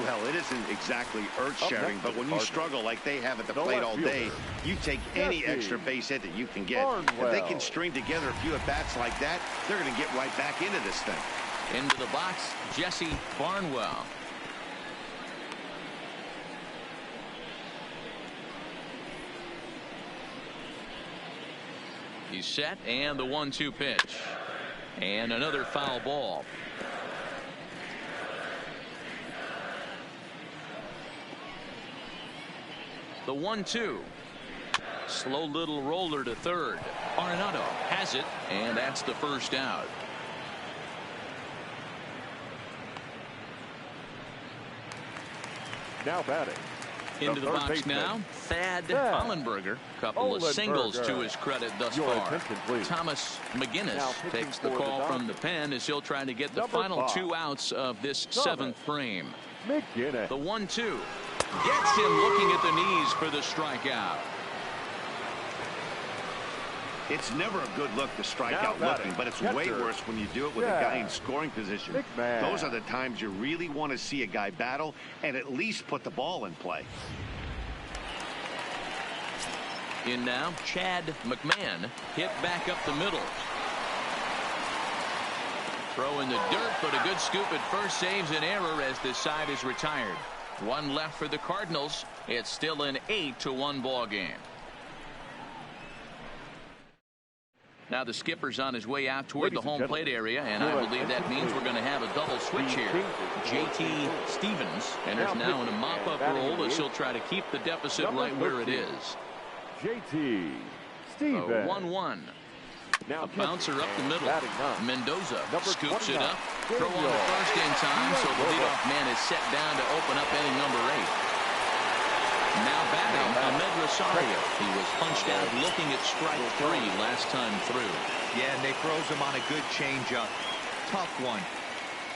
Well, it isn't exactly earth-shattering, but when you struggle like they have at the plate all day, you take any extra base hit that you can get. If they can string together a few at-bats like that, they're going to get right back into this thing. Into the box, Jesse Barnwell. He's set, and the 1-2 pitch. And another foul ball. The 1-2. Slow little roller to third. Arenado has it, and that's the first out. Now batting. Into the box now, Thad Hollenberger. Couple of singles to his credit thus far. Thomas McGinnis takes the call from the pen as he'll try to get the final 2 outs of this 7th frame. The 1-2. Gets him looking at the knees for the strikeout. It's never a good look to strike out looking, but it's way worse when you do it with a guy in scoring position. Those are the times you really want to see a guy battle and at least put the ball in play. In now, Chad McMahon hit back up the middle. Throw in the dirt, but a good scoop at first saves an error as this side is retired. 1 left for the Cardinals. It's still an 8-1 ball game. Now the skipper's on his way out toward the home plate area, and I believe that means we're going to have a double switch here. JT Stevens enters now in a mop-up role as he'll try to keep the deficit right where it is. JT Stevens. 1-1. A bouncer up the middle. Mendoza scoops it up. Throw on the first in time, so the leadoff man is set down to open up inning number 8. Now batting, Ahmed Rosario. He was punched out looking at strike 3 last time through. Yeah, and they froze him on a good changeup. Tough one.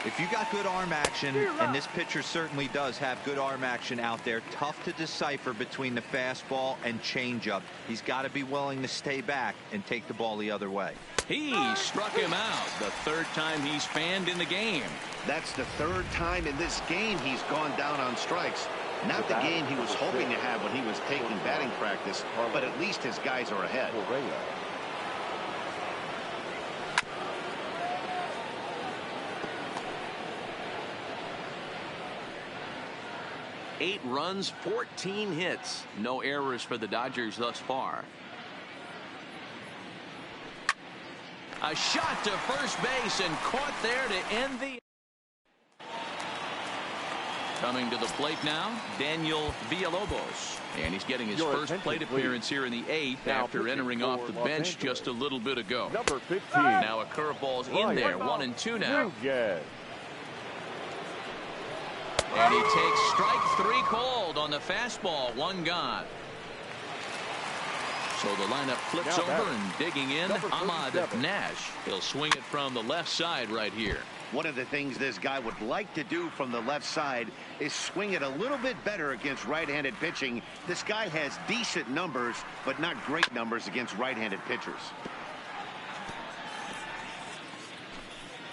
If you got good arm action, and this pitcher certainly does have good arm action out there, tough to decipher between the fastball and changeup. He's got to be willing to stay back and take the ball the other way. He struck him out the 3rd time he's fanned in the game. That's the 3rd time in this game he's gone down on strikes. Not the game he was hoping to have when he was taking batting practice, but at least his guys are ahead. 8 runs, 14 hits. No errors for the Dodgers thus far. A shot to first base and caught there to end the. Coming to the plate now, Daniel Villalobos. And he's getting his first plate appearance here in the 8th after entering off the bench just a little bit ago. Number 15. Now a curveball's in there. 1-2 now. And he takes strike 3 called on the fastball. 1 gone. So the lineup flips over and digging in, Ahmad Nash. He'll swing it from the left side right here. One of the things this guy would like to do from the left side is swing it a little bit better against right-handed pitching. This guy has decent numbers, but not great numbers against right-handed pitchers.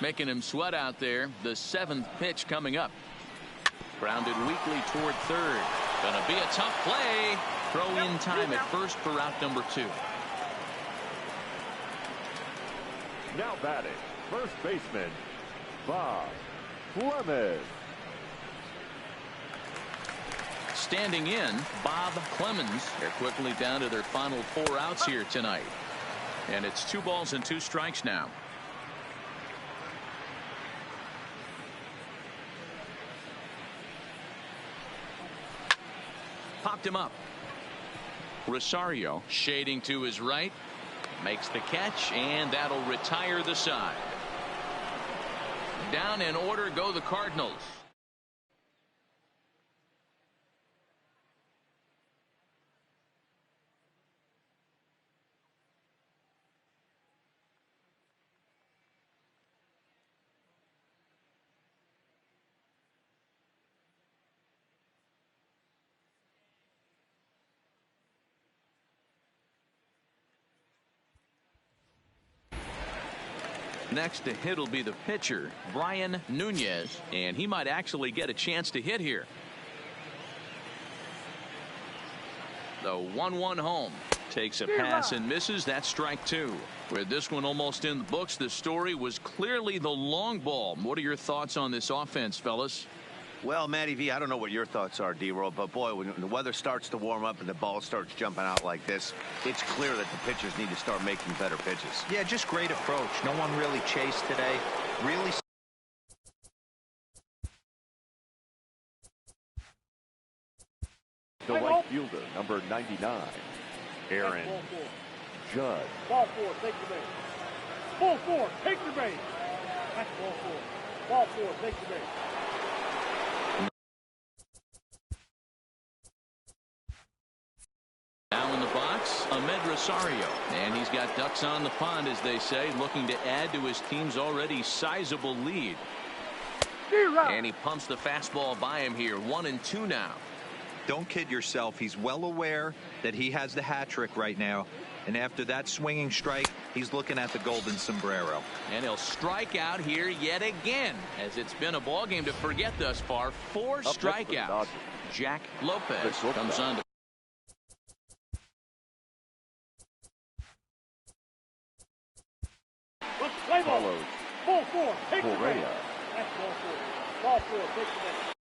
Making him sweat out there. The 7th pitch coming up. Grounded weakly toward third. Gonna be a tough play. Throw in time at first for out number 2. Now batting, first baseman, Bob Clemens. Standing in, Bob Clemens. They're quickly down to their final 4 outs here tonight. And it's 2 balls and 2 strikes now. Popped him up. Rosario shading to his right. Makes the catch, and that'll retire the side. Down in order go the Cardinals. Next to hit will be the pitcher, Brian Nunez, and he might actually get a chance to hit here. The 1-1 home. Takes a pass and misses. That's strike two. With this one almost in the books, the story was clearly the long ball. What are your thoughts on this offense, fellas? Well, Matty V, I don't know what your thoughts are, D-Roll, but boy, when the weather starts to warm up and the ball starts jumping out like this, it's clear that the pitchers need to start making better pitches. Yeah, just great approach. No one really chased today. Really. The right fielder, number 99, Aaron Judge. Ball four, take the base. Ball four, take the base. That's ball four. Ball four, take the base. Now in the box, Ahmed Rosario. And he's got ducks on the pond, as they say, looking to add to his team's already sizable lead. And he pumps the fastball by him here. 1-2 now. Don't kid yourself. He's well aware that he has the hat trick right now. And after that swinging strike, he's looking at the golden sombrero. And he'll strike out here yet again, as it's been a ball game to forget thus far. 4 strikeouts. Jack Lopez comes on to Follows. Ball four, take the base. That's ball four. Ball four, take the base.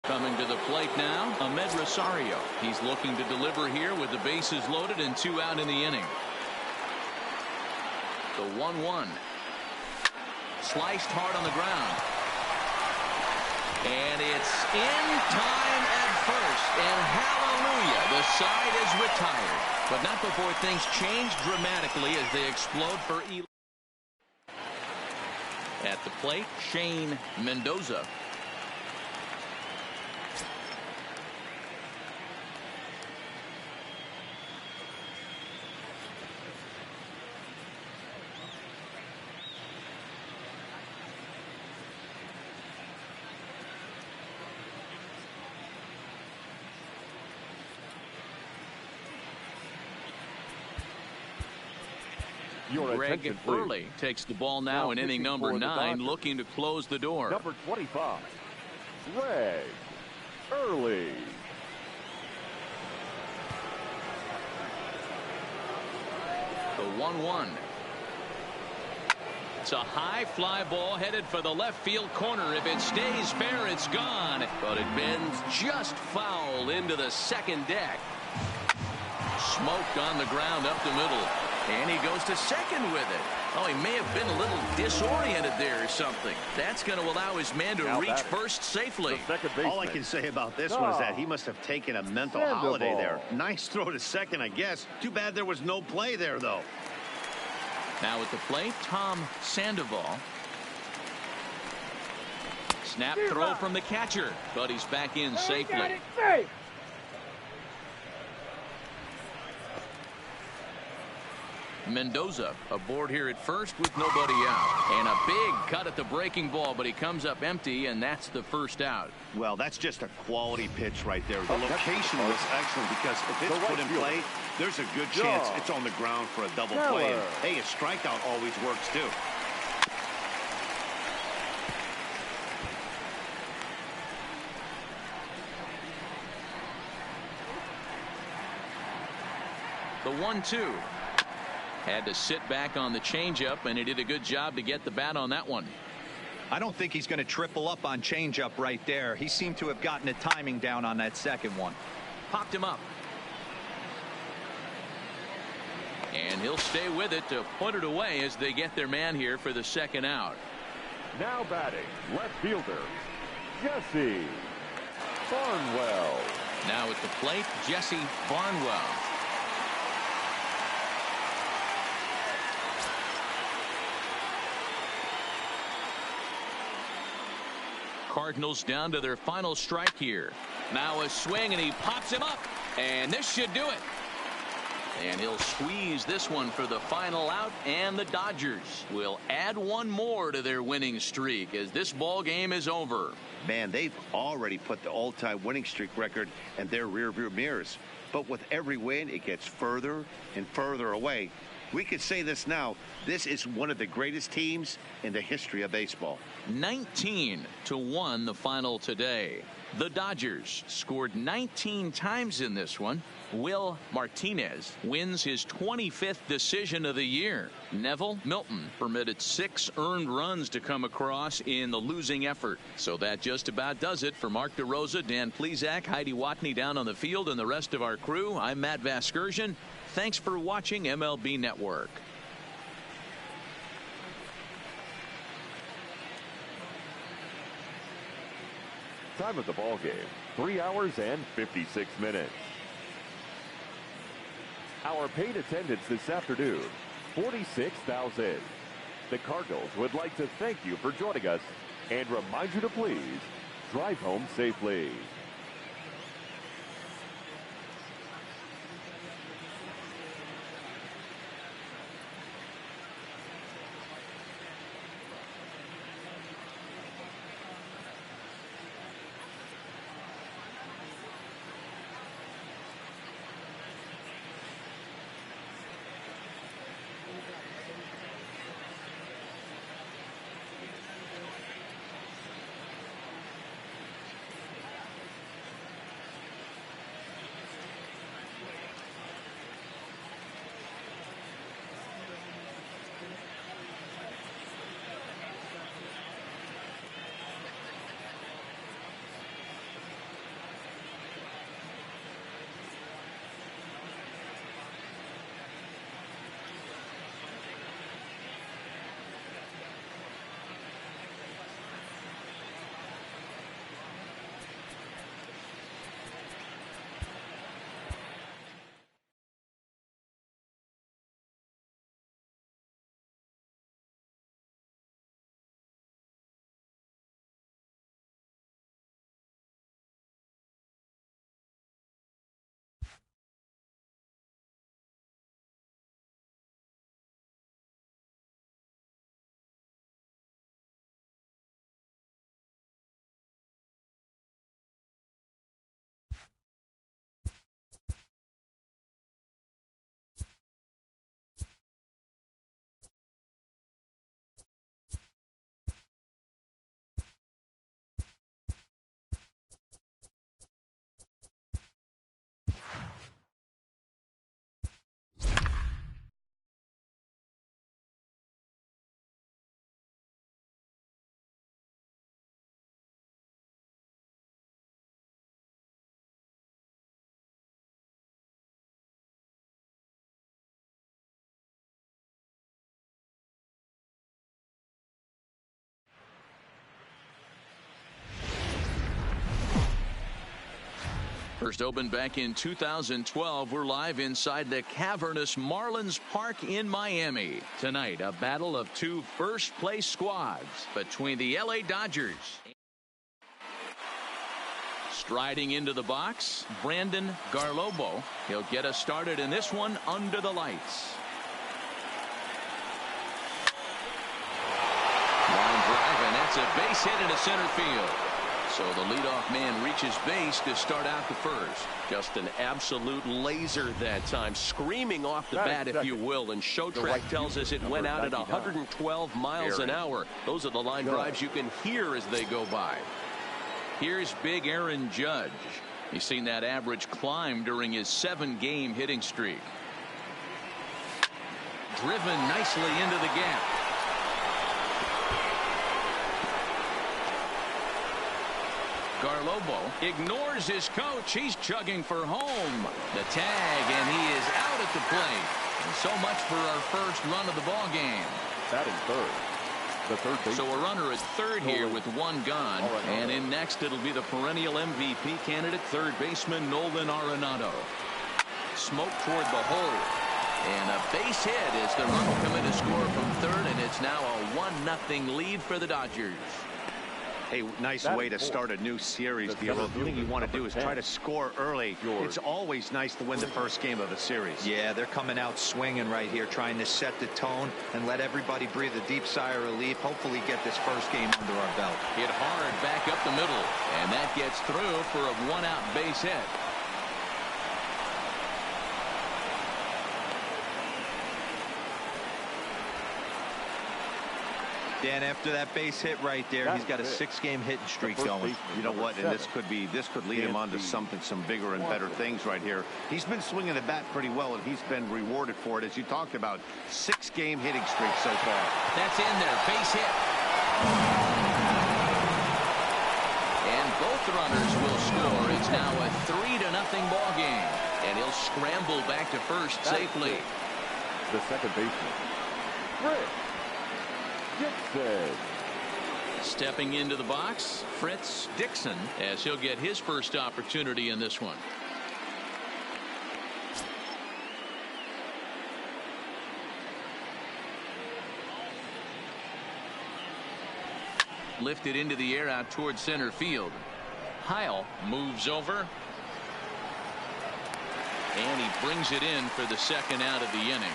Coming to the plate now, Ahmed Rosario. He's looking to deliver here with the bases loaded and 2 out in the inning. The 1-1. Sliced hard on the ground. And it's in time at first. And hallelujah, the side is retired. But not before things change dramatically as they explode for Eli. At the plate, Shane Mendoza. Greg Early takes the ball now in inning number 9, looking to close the door. Number 25, Greg Early. The 1-1. It's a high fly ball headed for the left field corner. If it stays fair, it's gone. But it bends just foul into the second deck. Smoked on the ground up the middle. And he goes to second with it. Oh, he may have been a little disoriented there or something. That's going to allow his man to reach first safely. All I can say about this one is that he must have taken a mental holiday there. Nice throw to second, I guess. Too bad there was no play there, though. Now at the plate, Tom Sandoval. Snap throw from the catcher, but he's back in safely. Mendoza aboard here at first with nobody out. And a big cut at the breaking ball, but he comes up empty, and that's the first out. Well, that's just a quality pitch right there. The location was excellent because if it's put in play, there's a good chance it's on the ground for a double play. And, hey, a strikeout always works too. The 1-2. Had to sit back on the changeup, and he did a good job to get the bat on that one. I don't think he's going to triple up on changeup right there. He seemed to have gotten the timing down on that second one. Popped him up. And he'll stay with it to put it away as they get their man here for the second out. Now batting, left fielder, Jesse Barnwell. Now at the plate, Jesse Barnwell. Cardinals down to their final strike here. Now a swing, and he pops him up. And this should do it. And he'll squeeze this one for the final out, and the Dodgers will add one more to their winning streak as this ball game is over. Man, they've already put the all-time winning streak record in their rearview mirrors. but with every win, it gets further and further away. We could say this now. This is one of the greatest teams in the history of baseball. 19-1 the final today. The Dodgers scored 19 times in this one. Will Martinez wins his 25th decision of the year. Neville Milton permitted 6 earned runs to come across in the losing effort. So that just about does it for Mark DeRosa, Dan Plesac, Heidi Watney down on the field, and the rest of our crew. I'm Matt Vasgersian. Thanks for watching MLB Network. Time of the ball game, 3 hours and 56 minutes. Our paid attendance this afternoon, 46,000. The Cardinals would like to thank you for joining us and remind you to please drive home safely. First opened back in 2012. We're live inside the cavernous Marlins Park in Miami. Tonight, a battle of 2 first-place squads between the LA Dodgers. Striding into the box, Brandon Garlobo. He'll get us started in this one under the lights. Line drive, and that's a base hit into center field. So the leadoff man reaches base to start out the first. Just an absolute laser that time, screaming off the bat, if you will. And Showtrack tells us it went out at 112 miles an hour. Those are the line drives you can hear as they go by. Here's big Aaron Judge. He's seen that average climb during his 7-game hitting streak. Driven nicely into the gap. Garlobo ignores his coach. He's chugging for home. The tag, and he is out at the plate. And so much for our first run of the ball game. Batting third. The third base. So a runner at third here with 1 gone. And in next, it'll be the perennial MVP candidate, third baseman Nolan Arenado. Smoke toward the hole. And a base hit as the run will come in to score from third. And it's now a 1-0 lead for the Dodgers. Hey, nice way to start a new series, Bureau. The thing you want to do is try to score early. It's always nice to win the first game of a series. Yeah, they're coming out swinging right here, trying to set the tone and let everybody breathe a deep sigh of relief. Hopefully get this first game under our belt. Hit hard back up the middle, and that gets through for a 1-out base hit. Dan, after that base hit right there, he's got a 6-game hitting streak going. You know what? And this could lead him on to some bigger and better things right here. He's been swinging the bat pretty well, and he's been rewarded for it, as you talked about. 6-game hitting streak so far. That's in there. Base hit. And both runners will score. It's now a 3-0 ball game. And he'll scramble back to first safely. The second baseman, Fritz Dixon. Stepping into the box, Fritz Dixon, as he'll get his first opportunity in this one. Lifted into the air out towards center field. Heil moves over. And he brings it in for the second out of the inning.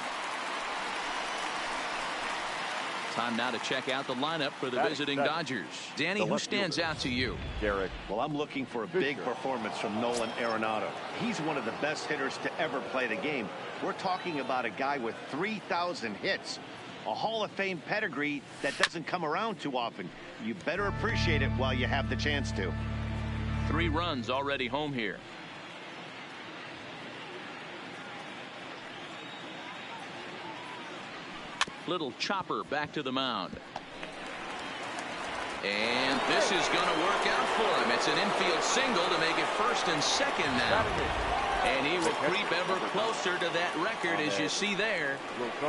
Time now to check out the lineup for the visiting Dodgers. Danny, who stands out to you? Garrett. Well, I'm looking for a big performance from Nolan Arenado. He's one of the best hitters to ever play the game. We're talking about a guy with 3,000 hits. A Hall of Fame pedigree that doesn't come around too often. You better appreciate it while you have the chance to. 3 runs already home here. Little chopper back to the mound. And this is going to work out for him. It's an infield single to make it first and second now. And he will creep ever closer to that record, as you see there.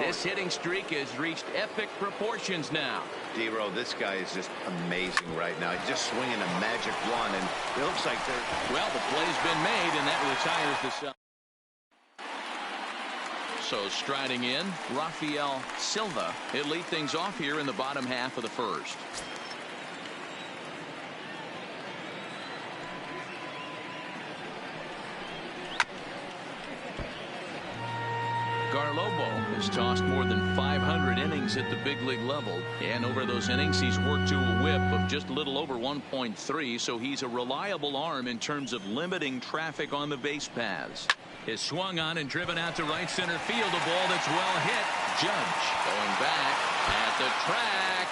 This hitting streak has reached epic proportions now. D-Row, this guy is just amazing right now. He's just swinging a magic wand, and it looks like they're... Well, the play's been made, and that retires the sub. So striding in, Rafael Silva. He'll lead things off here in the bottom half of the first. Garlobo has tossed more than 500 innings at the big league level, and over those innings he's worked to a whip of just a little over 1.3, so he's a reliable arm in terms of limiting traffic on the base paths. Is swung on and driven out to right center field, a ball that's well hit. Judge going back at the track,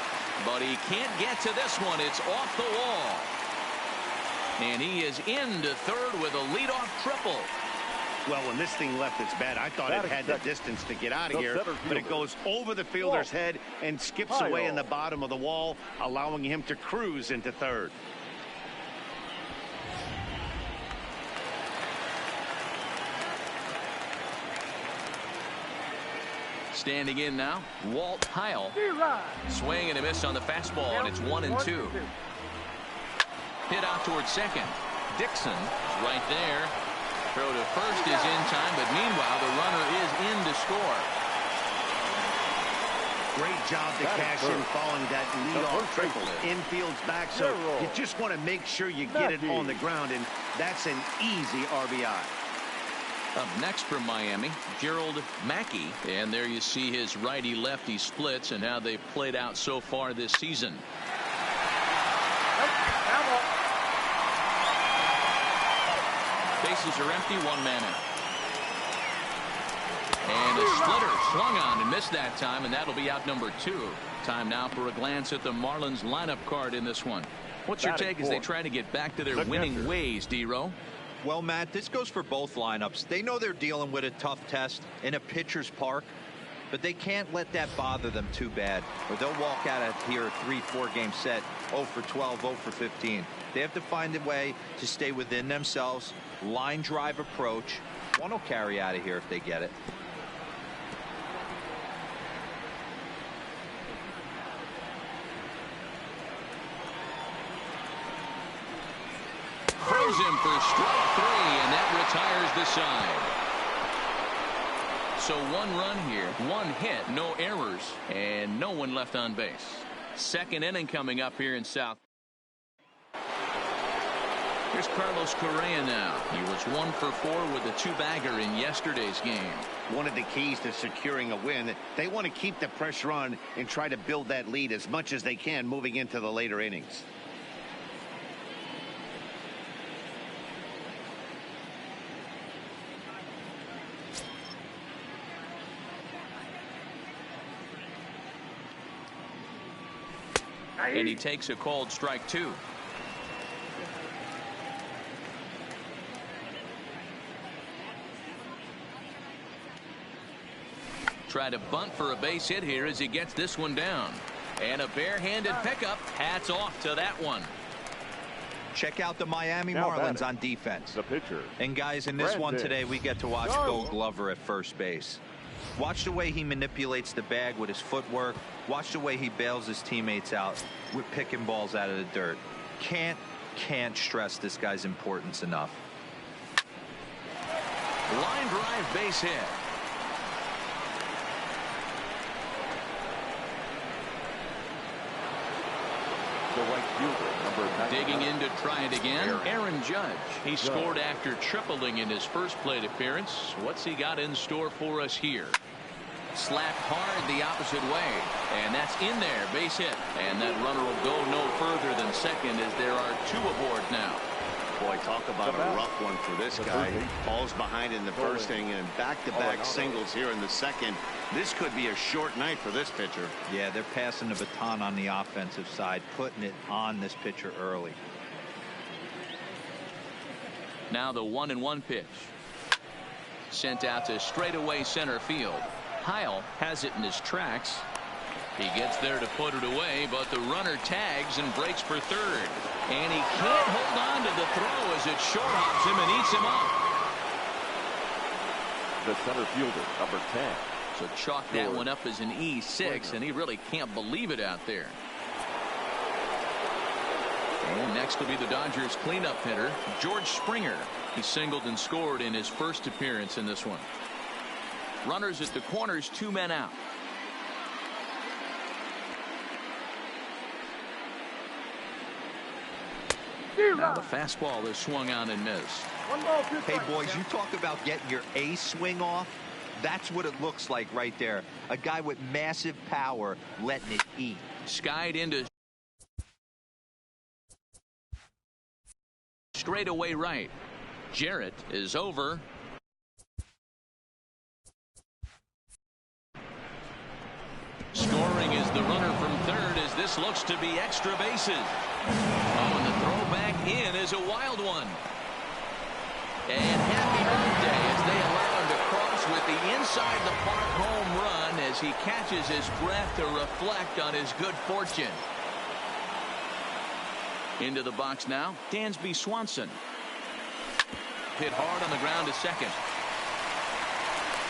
but he can't get to this one. It's off the wall, and he is into third with a leadoff triple. Well, when this thing left its bat, I thought it had the distance to get out of here, but it goes over the fielder's head and skips away in the bottom of the wall, allowing him to cruise into third. Standing in now, Walt Heil. Swing and a miss on the fastball, and it's 1-2. Hit out towards second. Dixon is right there. Throw to first is in time, but meanwhile the runner is in to score. Great job to cash in following that leadoff triple. Infield's back, so you just want to make sure you get it on the ground, and that's an easy RBI. Up next from Miami, Gerald Mackey, and there you see his righty-lefty splits and how they've played out so far this season. Bases are empty, 1 man out. And a splitter swung on and missed that time, and that'll be out number 2. Time now for a glance at the Marlins lineup card in this one. What's your take as they try to get back to their winning ways, D-Row? Well, Matt, this goes for both lineups. They know they're dealing with a tough test in a pitcher's park, but they can't let that bother them too bad, or they'll walk out of here a 3-4 game set, 0 for 12, 0 for 15. They have to find a way to stay within themselves, line drive approach. One will carry out of here if they get it. Throws him for strike 3, and that retires the side. So 1 run here, 1 hit, no errors, and no one left on base. Second inning coming up here in South. Here's Carlos Correa now. He was 1 for 4 with a 2-bagger in yesterday's game. One of the keys to securing a win, they want to keep the pressure on and try to build that lead as much as they can moving into the later innings. And he takes a called strike 2. Try to bunt for a base hit here as he gets this one down. And a barehanded pickup. Hats off to that one. Check out the Miami Marlins on defense. The pitcher. And guys, in this one today, we get to watch Gold Glover at first base. Watch the way he manipulates the bag with his footwork. Watch the way he bails his teammates out with picking balls out of the dirt. Can't stress this guy's importance enough. Line drive base hit. The right fielder, number 9. Digging in to try it again, Aaron Judge. He scored after tripling in his first plate appearance. What's he got in store for us here? Slapped hard the opposite way, and that's in there, base hit. And that runner will go no further than second as there are 2 aboard now. Boy, talk about a rough one for this guy. Falls behind in the first inning and back-to-back singles here in the second. This could be a short night for this pitcher. Yeah, they're passing the baton on the offensive side, putting it on this pitcher early. Now the 1-1 pitch. Sent out to straightaway center field. Heil has it in his tracks. He gets there to put it away, but the runner tags and breaks for third. And he can't hold on to the throw as it short hops him and eats him up. The center fielder, number 10. So chalk that one up as an E6, and he really can't believe it out there. And next will be the Dodgers cleanup hitter, George Springer. He singled and scored in his first appearance in this one. Runners at the corners, 2 men out. Now the fastball is swung on and missed. Hey, boys, you talk about getting your A swing off. That's what it looks like right there. A guy with massive power letting it eat. Skied into straightaway right. Jarrett is over. Scoring is the runner from third as this looks to be extra bases. Oh, and the throw back in is a wild one. And happy birthday as they allow him to cross with the inside the park home run as he catches his breath to reflect on his good fortune. Into the box now, Dansby Swanson. Hit hard on the ground to second.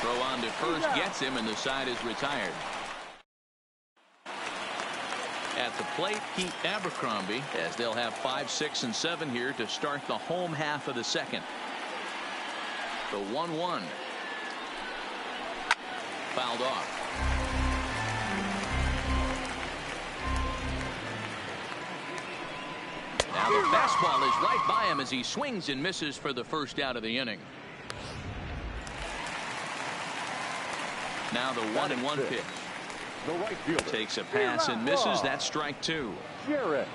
Throw on to first gets him, and the side is retired. At the plate, Pete Abercrombie, as they'll have 5, 6, and 7 here to start the home half of the second. The 1-1. Fouled off. Now the fastball is right by him as he swings and misses for the first out of the inning. Now the 1-1 pitch. The right fielder Takes a pass and misses. That's strike 2. Jarrett.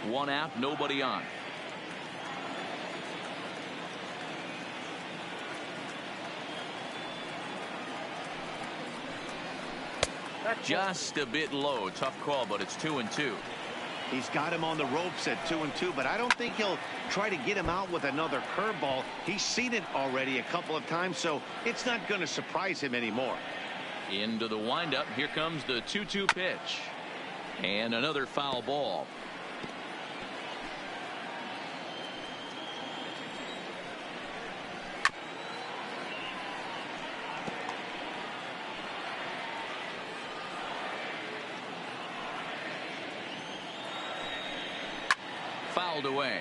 One out, nobody on. Just a bit low. Tough call, but it's 2-2. He's got him on the ropes at 2-2, but I don't think he'll try to get him out with another curveball. He's seen it already a couple of times, so it's not going to surprise him anymore. Into the windup. Here comes the 2-2 pitch. And another foul ball. Fouled away.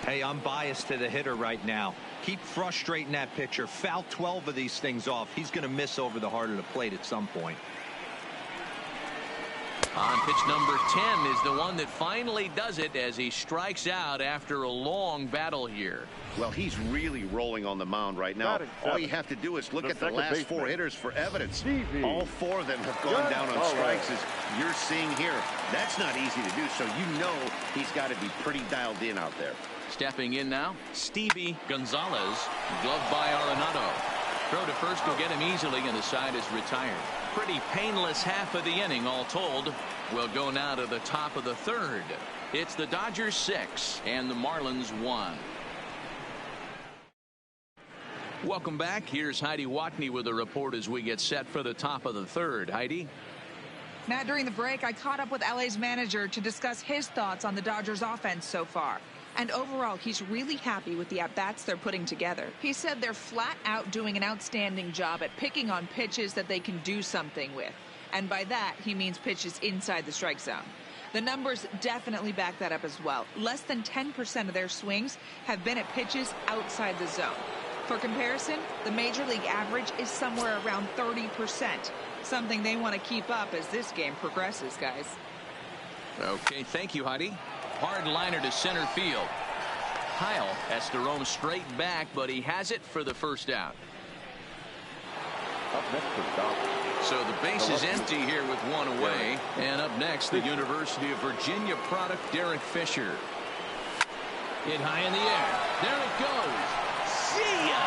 Hey, I'm biased to the hitter right now. Keep frustrating that pitcher. Foul 12 of these things off. He's going to miss over the heart of the plate at some point. On pitch number 10 is the one that finally does it as he strikes out after a long battle here. Well, he's really rolling on the mound right now. All you have to do is look at the last 4 hitters for evidence. All 4 of them have gone down on strikes, as you're seeing here. That's not easy to do, so you know he's got to be pretty dialed in out there. Stepping in now, Stevie Gonzalez, gloved by Arenado. Throw to first will get him easily, and the side is retired. Pretty painless half of the inning, all told. We'll go now to the top of the 3rd. It's the Dodgers 6 and the Marlins 1. Welcome back. Here's Heidi Watney with a report as we get set for the top of the 3rd. Heidi? Matt, during the break, I caught up with LA's manager to discuss his thoughts on the Dodgers offense so far. And overall, he's really happy with the at-bats they're putting together. He said they're flat out doing an outstanding job at picking on pitches that they can do something with. And by that, he means pitches inside the strike zone. The numbers definitely back that up as well. Less than 10% of their swings have been at pitches outside the zone. For comparison, the Major League average is somewhere around 30%. Something they want to keep up as this game progresses, guys. Okay, thank you, Heidi. Hard liner to center field. Kyle has to roam straight back, but he has it for the first out. Up next for Dodgers. So the base is empty here with 1 away. And up next, the University of Virginia product, Derek Fisher. Hit high in the air. There it goes. See ya!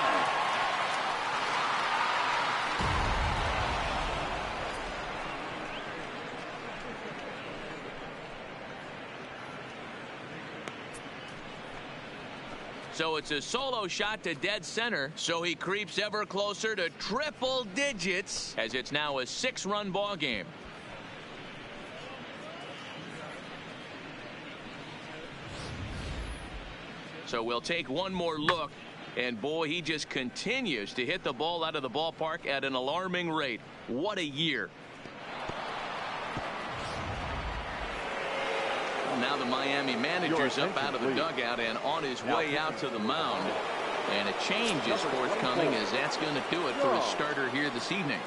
So it's a solo shot to dead center. So he creeps ever closer to triple digits as it's now a 6-run ball game. So we'll take one more look. And boy, he just continues to hit the ball out of the ballpark at an alarming rate. What a year. Now the Miami manager's up out of the dugout and on his way out to the mound. And a change is forthcoming, as that's going to do it for his starter here this evening.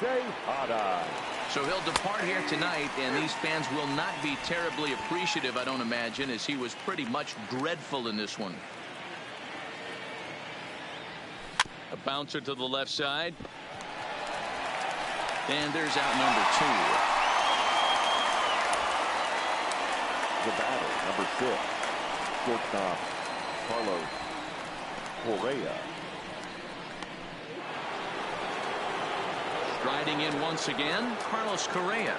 So he'll depart here tonight, and these fans will not be terribly appreciative, I don't imagine, as he was pretty much dreadful in this one. A bouncer to the left side. And there's out number 2. The batter, number 6, shortstop Carlos Correa. Striding in once again, Carlos Correa.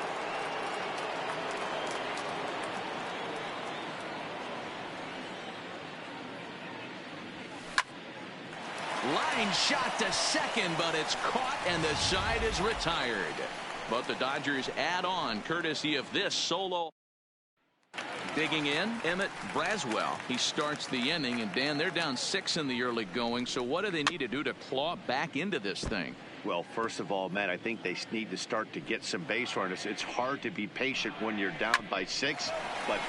Line shot to second, but it's caught and the side is retired. But the Dodgers add on courtesy of this solo. Digging in, Emmett Braswell. He starts the inning, and Dan, they're down 6 in the early going. So what do they need to do to claw back into this thing? Well, first of all, Matt, I think they need to start to get some base runners. It's hard to be patient when you're down by 6, but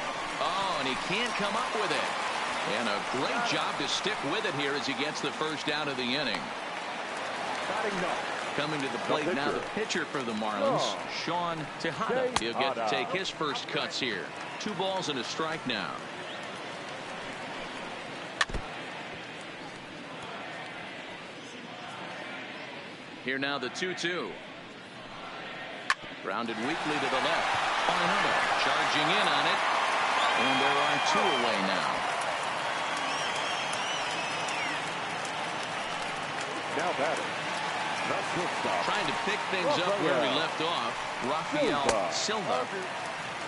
and he can't come up with it. And a great job to stick with it here as he gets the first out of the inning. Coming to the plate now, the pitcher for the Marlins, Sean Tejada. He'll get to take his first cuts here. 2 balls and a strike now. Here now the 2-2. Grounded weakly to the left. Arenado charging in on it. And there are 2 away now. Now batting. Trying to pick things up where we left off. Rafael Silva.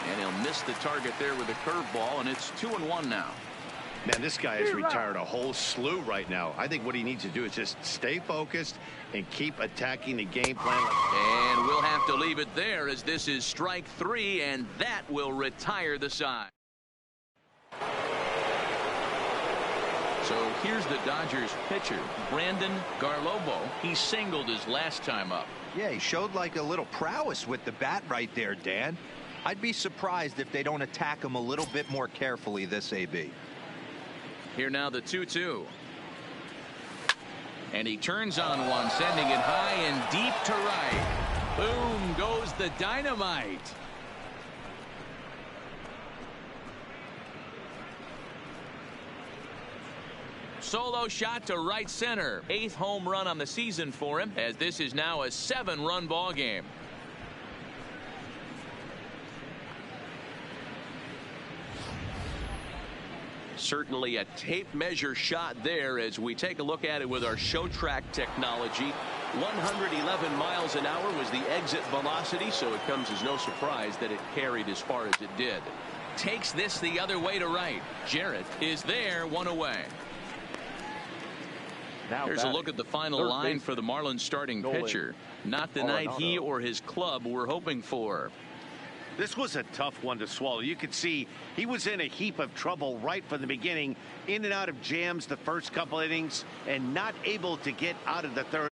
And he'll miss the target there with a curveball, and it's 2-1 now. Man, this guy has retired a whole slew right now. I think what he needs to do is just stay focused and keep attacking the game plan. And we'll have to leave it there, as this is strike 3, and that will retire the side. So here's the Dodgers pitcher, Brandon Garlobo. He singled his last time up. Yeah, he showed like a little prowess with the bat right there, Dan. I'd be surprised if they don't attack him a little bit more carefully this AB. Here now the 2-2. And he turns on one, sending it high and deep to right. Boom goes the dynamite. solo shot to right center. 8th home run on the season for him, as this is now a 7-run ball game. Certainly a tape measure shot there as we take a look at it with our show track technology. 111 miles an hour was the exit velocity, so it comes as no surprise that it carried as far as it did. Takes this the other way to right. Jarrett is there, 1 away. Now here's a look at the final line for the Marlins starting pitcher. Not the night he or his club were hoping for. This was a tough one to swallow. You could see he was in a heap of trouble right from the beginning, in and out of jams the first couple innings, and not able to get out of the third.